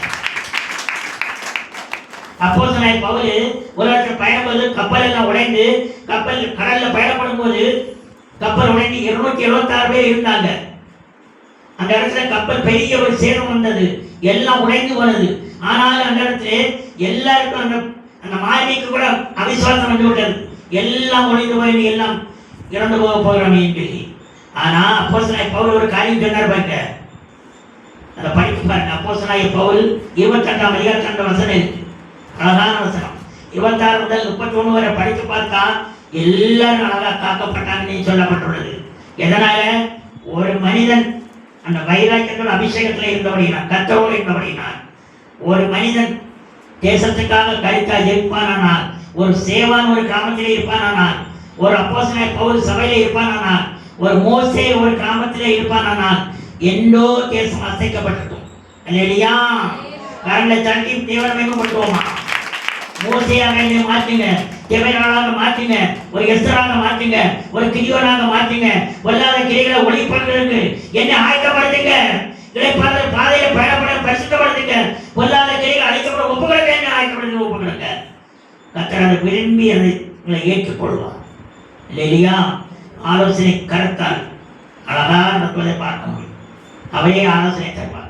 அப்போஸ்தலனாகிய பவுல் உலகத்தில் பயணப்படுவது, கப்பல் எல்லாம் உடைந்து கப்பல் கடல்ல பயணப்படும் போது கப்பல் உடைந்து 276 பேர் இருந்தாங்க. அந்த இடத்துல கப்பல் பெரிய ஒரு சேதம் வந்தது, எல்லாம் உடைந்து போனது. ஆனால் அந்த இடத்துல எல்லாருக்கும் அந்த மாலுமிக்கு கூட அவிசுவாசம் வந்து விட்டது, எல்லாம் உடைந்து போய் எல்லாம் இறந்து போக போகிறோமே சொல்லி. ஆனா அப்போஸ்தலனாகிய பவுல் ஒரு காரியம் சொன்னார் பாருங்க, அதை படித்து பாருங்க. அப்போஸ்தலனாகிய பவுல் 22ஆம் அதிகாரம் வசனம் இருக்கு, அழகான வசனம். 26 முதல் 31 வரை படித்து பார்த்தா எல்லாரும் அழகா காக்கப்பட்டாங்கன்னு சொல்லப்பட்டுள்ளது. எதனால? ஒரு மனிதன் அந்த வைராக்கியத்தோட அபிஷேகத்தில் இருந்தபடினான், கர்த்தரோடு இருந்தபடினான். ஒரு மனிதன் தேசத்துக்காக கருத்தா ஜெயிப்பானால், ஒரு சேவான் ஒரு கிராமத்திலே இருப்பானால், ஒரு அப்போஸ்தலனாகிய பவுல் சபையிலே இருப்பானால், ஒரு மோசே ஒரு கிராமத்திலே இருப்பானால், எந்தோ தேசம் அசைக்கப்பட்டிருக்கும். இல்லையா? கரங்களை தட்டி தேவனை மேம்படுத்துவோமா? மோசையாக மாற்றுங்க, தேவையாளாக மாற்றுங்க, ஒரு எஸ்தராக மாற்றுங்க, ஒரு கிரியோனாக மாற்றுங்க. வல்லாத கிரிகளை ஒளிப்படுறதுக்கு என்னை ஆயத்தப்படுத்துங்க. இளைப்பாறுதல் பாதையை பயணப்பட பரிசுத்தப்படுத்துங்க. வல்லாத கிரிகளை அழைக்கப்பட ஒப்புகளுக்கு என்ன ஆயத்தப்படுத்த ஒப்புகளுங்க. கர்த்தர் அதை விரும்பி அதை உங்களை ஏற்றுக்கொள்வார். இல்லையா? ஆலோசனை கருத்தால் அழகாக நடத்துவதை பார்க்க முடியும். அவையே ஆலோசனை தருவார்.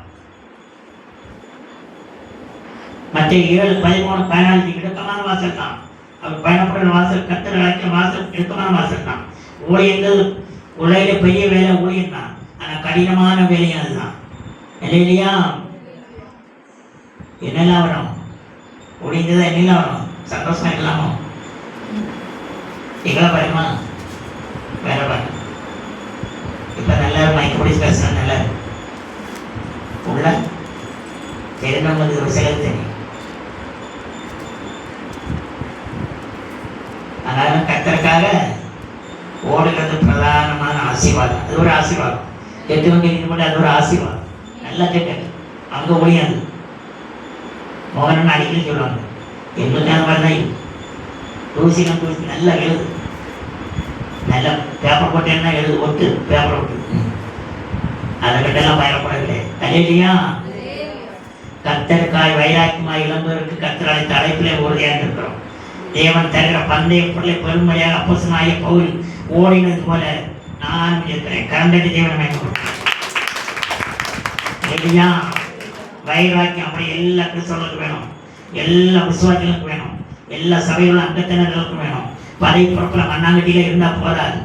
மற்ற 7, 13, 14 இடுக்கமான வாசல் தான். அவர் பயணப்படுற வாசல், கர்த்தர் அழைக்கிற வாசல் இடுக்கமான வாசல் தான். ஊழியங்கள் உலகில பெரிய வேலை ஊழியம் தான், ஆனால் கடினமான வேலையும் அதுதான். இல்லையா? என்னெல்லாம் வரும்? ஒழிந்ததா என்னெல்லாம் வரும்? சந்தோஷமா இல்லாமோ? எங்களை பயமா? வேற பயம். இப்ப நல்லா மைக் பிடிச்சி பேசுறேன், நல்லா உள்ள தெரிந்தவங்களுக்கு ஒரு சிலர் தெரியும். அதனால கர்த்தருக்காக ஓடுகிறது பிரதானமான ஆசீர்வாதம். அது ஒரு ஆசீர்வாதம். கெட்டவங்க இது அது ஒரு ஆசீர்வாதம். நல்லா கேட்க அங்கே ஒழியாது. மோகன் அடிக்கடி சொல்லுவாங்க, எங்களுக்கு அந்த மாதிரி தான் தூசி நல்லா எழுது, நல்லா பேப்பர் போட்டேன்னா எழுது, ஒட்டு பேப்பர் ஒட்டு, அதை கிட்டெல்லாம் பயப்படவில்லை. இல்லையா? கர்த்தருக்காய் வைராக்கியமாய் இளம்பருக்கு கர்த்தர் அழைத்த அழைப்பிலே உறுதியாக இருக்கிறோம். தேவன் தருகிற பந்தய பொருளை பெருமையாக அப்போஸ்தலனாகிய பவுல் ஓடினது போல நான் இருக்கிறேன். கரண்டடி தேவனை மேம்படுத்துகிறேன். இல்லையா? வைராக்கியம் அப்படி எல்லா கிறிஸ்தவர்களுக்கும் வேணும், எல்லா விசுவாசிகளுக்கும் வேணும், எல்லா சபைகளும் அங்கத்தினர்களுக்கும் வேணும். பதவி பொறுப்புல மண்ணாங்கட்டியில இருந்தா போதாது.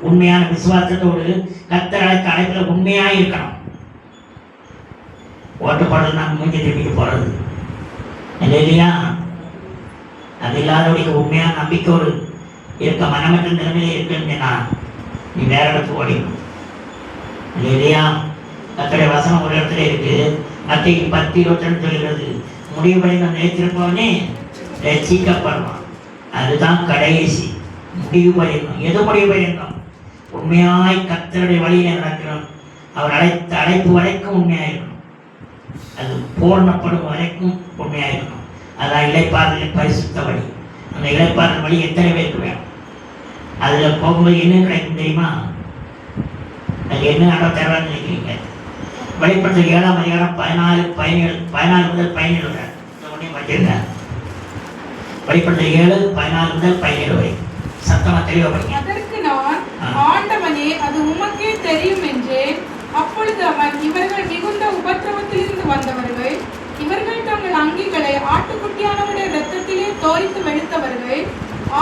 உண்மையான விசுவாசத்தோடு கர்த்தர் அழைத்த அழைப்பில் உண்மையாக இருக்கணும். ஓட்டுப்பாடு நான் மூஞ்சி திருப்பிட்டு போறது இல்லையா? அது இல்லாதவனுக்கு உண்மையான நம்பிக்கையோடு இருக்க மனமற்ற நிலைமையில இருக்குன்னா நீ வேற இடத்துக்கு ஓடிக்கணும். இல்லையா? கர்த்தருடைய வசனம் ஒரு இடத்துல இருக்கு, மத்திய 10:22 சொல்கிறது, முடிவுபடி நான் நினைத்திருப்பவனே ரட்சிக்கப்படுவான். அதுதான் கடைசி முடிவு பரியந்தம். எது முடிவு பரியந்தம்? உண்மையாய் கர்த்தருடைய வழியில நடக்கிறோம். அவர் அழைத்த அழைப்பு வரைக்கும் உண்மையாயிருக்கணும், அது பூர்ணப்படும் வரைக்கும் உண்மையாயிருக்கணும். அதான் இளைப்பாறுதலின் பரிசுத்த வழி. அந்த இளைப்பாறுதல் வழி எத்தனை பேருக்கு வேணும்? அதில் போகும்போது என்ன கிடைக்கும் தெரியுமா? அது என்ன நடை தருவான்னு நினைக்கிறீங்க? வெளிப்படுத்தல் 7ஆம் அதிகாரம் 14 முதல் 17 வரை ஒன்றையும் படிச்சிருங்க. வெளிப்படுத்தல் 7:14 முதல் 17 வரை சத்தமா தெளிவா படிங்க. அதற்கு நான், ஆண்டவனே, அது உமக்கே தெரியும் என்றேன். அப்பொழுது அவன், இவர்கள் மிகுந்த உபத்திரவத்திலிருந்து வந்தவர்கள், இவர்கள் தங்கள் அங்கிகளை ஆட்டுக்குட்டியானவருடைய இரத்தத்திலே தோய்த்து வெளுத்தவர்கள்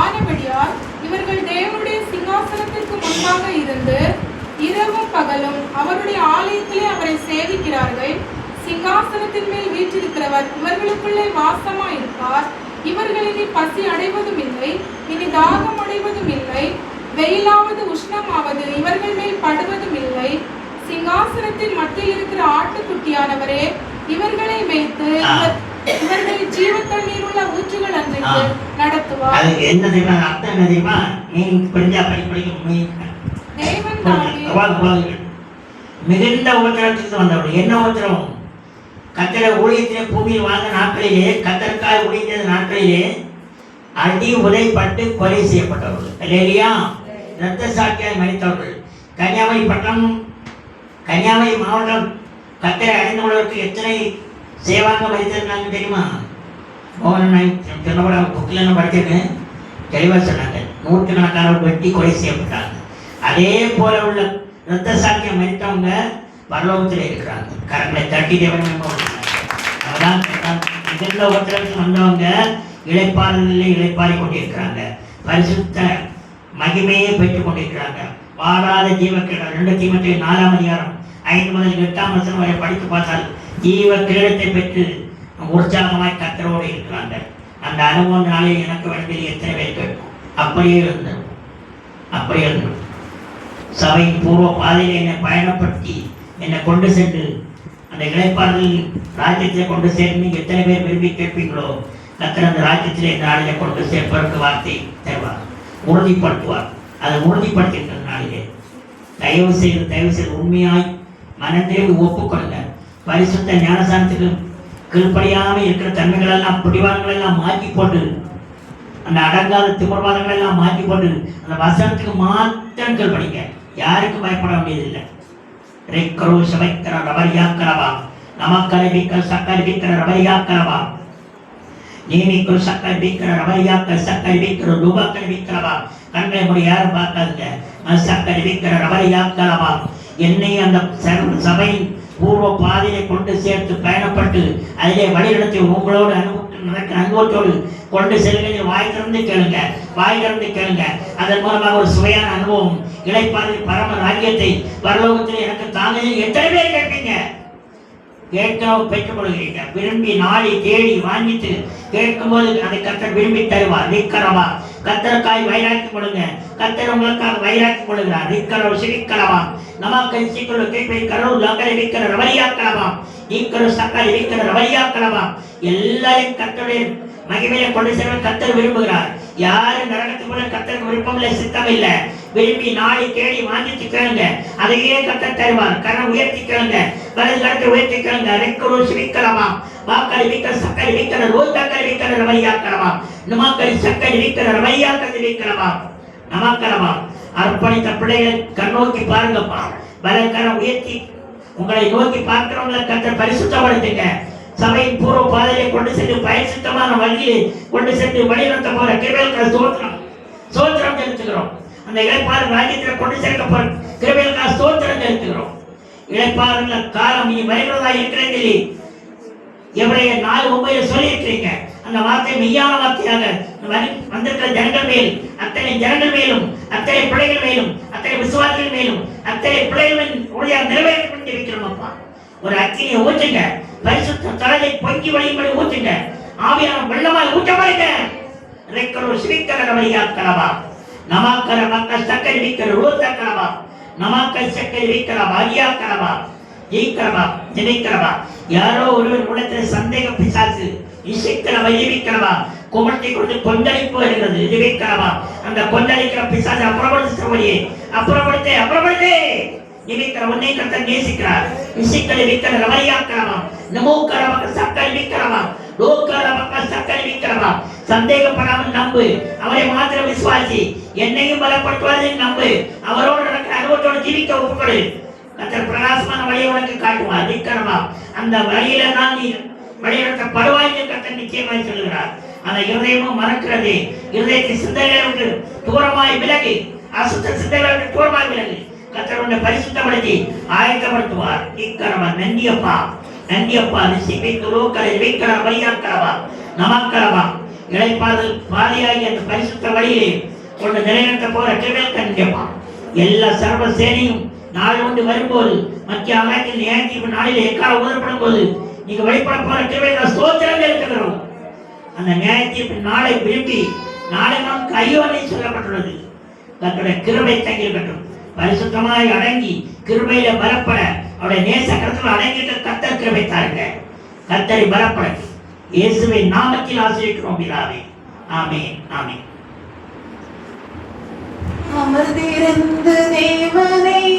ஆனபடியால் இவர்கள் தேவனுடைய சிங்காசனத்திற்கு முன்பாக இருந்து இரவும் பகலும் அவருடைய ஆலயத்திலே அவரை சேவிக்கிறார்கள். சிங்காசனத்தின் மேல் வீற்றிருக்கிறவர் இவர்களுக்குள்ளே வாசமா இருப்பார். இவர்கள் இனி பசி அடைவதும் இல்லை, இனி தாகம் அடைவதும் இல்லை, வெயிலாவது உஷ்ணமாவது இவர்கள் மேல் படுவதும் இல்லை. சிங்காசனத்தின் மத்தியில் இருக்கிற ஆட்டுக்குட்டியானவரே இவர்களை வைத்து இவர்களை ஜீவ தண்ணீர் உள்ள ஊற்றுகள் அன்றைக்கு நடத்துவார். அதுக்கு என்ன தெரியுமா அர்த்தம்? என்ன தெரியுமா? நீ படிஞ்சா படிக்க தேவன் தாமே மிகுந்த உபத்திரவத்திற்கு வந்தவர்கள். என்ன உபத்திரவம்? கத்தரை ஊழியத்திலே பூமியில் வாழ்ந்த நாட்களிலே, கத்தருக்காய் ஊழியத நாட்களிலே அடி உதைப்பட்டு கொலை செய்யப்பட்டவர்கள், இல்லையா? இரத்த சாட்சியாய் மரித்தவர்கள். கன்னியாகுமரி மாவட்டம் கத்தரை அடைந்து கொள்வதற்கு எத்தனை சேவாங்க மரித்திருந்தாங்க தெரியுமா? மோகன் நாயக் சொன்னபோட புக்கில் படிச்சிருக்கேன், தெளிவாக சொன்னாங்க. நூற்றுக்கணக்கானவர்கள் வெட்டி கொலை செய்யப்பட்டாங்க. அதே போல உள்ள இரத்த சாட்சியம் மரித்தவங்க பரலோகத்தில் இருக்கிறாங்க. கரங்களை தட்டி தேவன் அதான் மிகுந்த உபத்திரவத்தில் வந்தவங்க இளைப்பாறுதலில் இளைப்பாறி கொண்டிருக்கிறாங்க. பரிசுத்த மகிமையை பெற்றுக் கொண்டிருக்கிறாங்க. வாராத ஜீவக்கிரீடம். 2 தீமோத்தேயு 4ஆம் அதிகாரம் 5 முதல் 8ஆம் வசனம் வரை படித்து பார்த்தால் ஜீவ கிரீடத்தை பெற்று உற்சாகமாய் கத்தரோடு இருக்கிறாங்க. அந்த அனுபவத்தினாலே எனக்கு வேண்டியது எத்தனை பேர் கேட்கும். அப்படியே இருந்தது. சபையின் பூர்வ பாதையில் என்னை பயணப்படுத்தி என்னை கொண்டு சென்று அந்த இளைப்பாறுதல் ராஜ்யத்தை கொண்டு சேர்ந்து எத்தனை பேர் விரும்பி கேட்பீங்களோ, கத்தர் அந்த ராஜ்யத்திலே இந்த நாளிலே கொண்டு சேர்ப்பதற்கு வார்த்தை தருவார், உறுதிப்படுத்துவார். அதை உறுதிப்படுத்துகின்ற நாளிலே தயவு செய்து உண்மையாய் மனதில் ஒப்புக்கொள்ளுங்க. பரிசுத்த ஞானசானத்துக்கு கீழ்ப்படியாமல் இருக்கிற தன்மைகளெல்லாம் பிடிவாதங்களெல்லாம் மாற்றி போட்டு, அந்த அடங்காத திமிர்வாதங்கள் எல்லாம் மாற்றி போட்டு அந்த வசனத்துக்கு மாத்திரம் கீழ்ப்படிங்க. யாருக்கும் பயப்பட வேண்டியதில்லை. ரெக்கரோ சபைக்கிற ரபரியாக்கிறவா, நமக்கறிவிக்கிற சக்கரிவிக்கிற ரபரியாக்கிறவா, நீமிக்கிற சக்கரிவிக்கிற ரபரியாக்க சக்கரிவிக்கிற ரூபாக்கறிவிக்கிறவா. கண்களை முடி யாரும் பார்க்காதுங்க. சக்கரிவிக்கிற ரபரியாக்கிறவா. என்னை அந்த சபையின் பூர்வ பாதையை கொண்டு சேர்த்து பயணப்பட்டு அதிலே வழிநடத்தி உங்களோடு அனுபவத்தோடு கொண்டு செல்லுங்க. வாய் திறந்து கேளுங்க. அதன் மூலமாக ஒரு சுவையான அனுபவம், இளைப்பாறுதல், பரம ராஜ்யத்தை பரலோகத்தில் எனக்கு தாங்க. எத்தனை பேர் கேட்பீங்க? கேட்கவும் பெற்றுக் கொள்கிறீங்க. விரும்பி நாடி தேடி வாங்கிட்டு கேட்கும்போது அதை கத்தர் விரும்பி தருவார். நிற்கிறவா கத்தருக்காய் வைராக்கி கொடுங்க. கத்தர் உங்களுக்காக வைராக்கி கொடுக்கிறார். நிற்கிறவ சிரிக்கிறவா, நமக்கு சீக்கிர கேட்பை கரவு லங்கரை விற்கிற ரவரியாக்கிறவா, நீக்கிற சக்கரை விற்கிற ரவரியாக்கிறவா. எல்லாரையும் கத்தருடைய மகிமையை கொண்டு செல்வ கத்தர் விரும்புகிறார். யாரும் நரகத்துக்கு கூட கத்தருக்கு விருப்பம் இல்லை, சித்தம் இல்லை. விரும்பி நாடி தேடி வாங்கிட்டு கேளுங்க, அதையே கத்தர் தருவார். கரம் உயர்த்தி கேளுங்க, வலது கரத்தை உயர்த்தி கேளுங்க. ரெக்கரு சிரிக்கிறவா, வாக்களி விற்கிற சக்கரை விற்கிற ரோத்தாக்கரை விற்கிற ரவரியாக்கிறவா, நமாக்கரி சக்கரை விற்கிற ரவரியாக்கரை விற்கிறவா, நமாக்கிறவா. அர்ப்பணித்த பிள்ளைகளை கண்ணோக்கி பாருங்கப்பா. வலக்கரம் உயர்த்தி உங்களை நோக்கி பார்க்கிறவங்களை கத்தர் பரிசுத்தப்படுத்துங்க. சபையின் பூர்வ பாதையை கொண்டு சென்று பரிசுத்தமான வழியை கொண்டு சென்று வழிநடத்த போற கிருபைகளுக்காக ஸ்தோத்திரம் செலுத்துகிறோம். அந்த இளைப்பாறுதல் ராஜ்யத்தில் கொண்டு சேர்க்க போற கிருபைகளுக்காக ஸ்தோத்திரம் செலுத்துகிறோம். இளைப்பாறுதல் காலம் இனி வருகிறதா இருக்கிறது. எவரைய 4:9 சொல்லி இருக்கிறீங்க. அந்த வார்த்தை மெய்யான வார்த்தையாக வந்திருக்கிற ஜனங்கள் மேல், அத்தனை ஜனங்கள் மேலும், அத்தனை பிள்ளைகள் மேலும், அத்தனை விசுவாசிகள் மேலும், அத்தனை பிள்ளைகள் உடைய நிறைவேற்றி கொண்டிருக்கிறோம். அப்பா, ஒரு அக்கினியை ஊற்றுங்க. பரிசுத்த தலத்தை பொங்கி வழிபடி ஊற்றுங்க. ஆவியான வெள்ளமாய் ஊற்ற பாருங்க. ரெக்கரு சிரிக்கிற ரவரியாக்கிறவா, நமாக்கர மக்கள் சக்கரை விற்கிற ரோத்தாக்கிறவா, நமாக்கல் சக்கரை விற்கிற வாரியாக்கிறவா, ஜெயிக்கிறவா, ஜெயிக்கிறவா. யாரோ ஒருவர் உள்ளத்தில் சந்தேக பிசாசு இசைக்கிறவா, ஜெயிக்கிறவா, குமட்டி கொடுத்து கொந்தளிப்பு வருகிறது. ஜெயிக்கிறவா, அந்த கொந்தளிக்கிற பிசாசு அப்புறப்படுத்தே நிமிக்கிற உன்னை கர்த்தர் நேசிக்கிறார். இசைக்களை விற்கிற ரவரியாக்கிறவா, நமோக்கர மக்கள் சக்கரை விற்கிறவா, லோக்கர மக்கள் சக்கரை விற்கிறவா. சந்தேகப்படாமல் நம்பு, அவரை மாத்திரம் விசுவாசி. என்னையும் பலப்படுத்துவதை நம்பு, அவரோடு நடக்கிற அனுபவத்தோடு ஜீவிக்க ஒப்புக்கொடு. கர்த்தர் பிரகாசமான வழியை உனக்கு காட்டுவார். நிக்கணுமா அந்த வழியில தான் நீ வழிநடத்தப்படுவாய் என்று கர்த்தர் நிச்சயமாய் சொல்கிறார். அந்த இருதயமும் மறக்கிறது. இருதயத்தின் சிந்தைகளை விட்டு தூரமாய் விலகி, அசுத்த சிந்தைகளை விட்டு தூரமாய் விலகி கர்த்தர் உன்னை பரிசுத்தப்படுத்தி ஆயத்தப்படுத்துவார். நிக்கணுமா நந்தியப்பா நிசிப்பை துரோக்களை வைக்கிற வழியாக்கிறவா நமக்கிறவா இழைப்பாதல் பாதியாகி அந்த பரிசுத்த வழியிலே கொண்டு நிலைநிறுத்த போற கிழல் கண்டிப்பா எல்லா சர்வ சேனையும் நாள் ஒன்று வரும்போது மத்திய அமைப்பில் நியாயத்தீர்ப்பு நாளில் எக்கால ஊதப்படும் போது நீங்க வெளிப்பட போற கிழமையில சோத்திரம் இருக்கிறோம். அந்த நியாயத்தீர்ப்பு நாளை விரும்பி நாளை நாம் கையோனை சொல்லப்பட்டுள்ளது. தன்னுடைய கிருபை தங்கியிருக்கட்டும். பரிசுத்தமாய் அடங்கி கிருபையில பலப்பட அவருடைய நேச கருத்தில் அடங்கிட்டு கர்த்தர் கிருபை தாருங்க. கர்த்தரை பலப்பட இயேசுவின் நாமத்தில் ஆசீர்வதிக்கிறோம் பிதாவே. ஆமென் ஆமென். அமர்ந்திருந்த தேவனே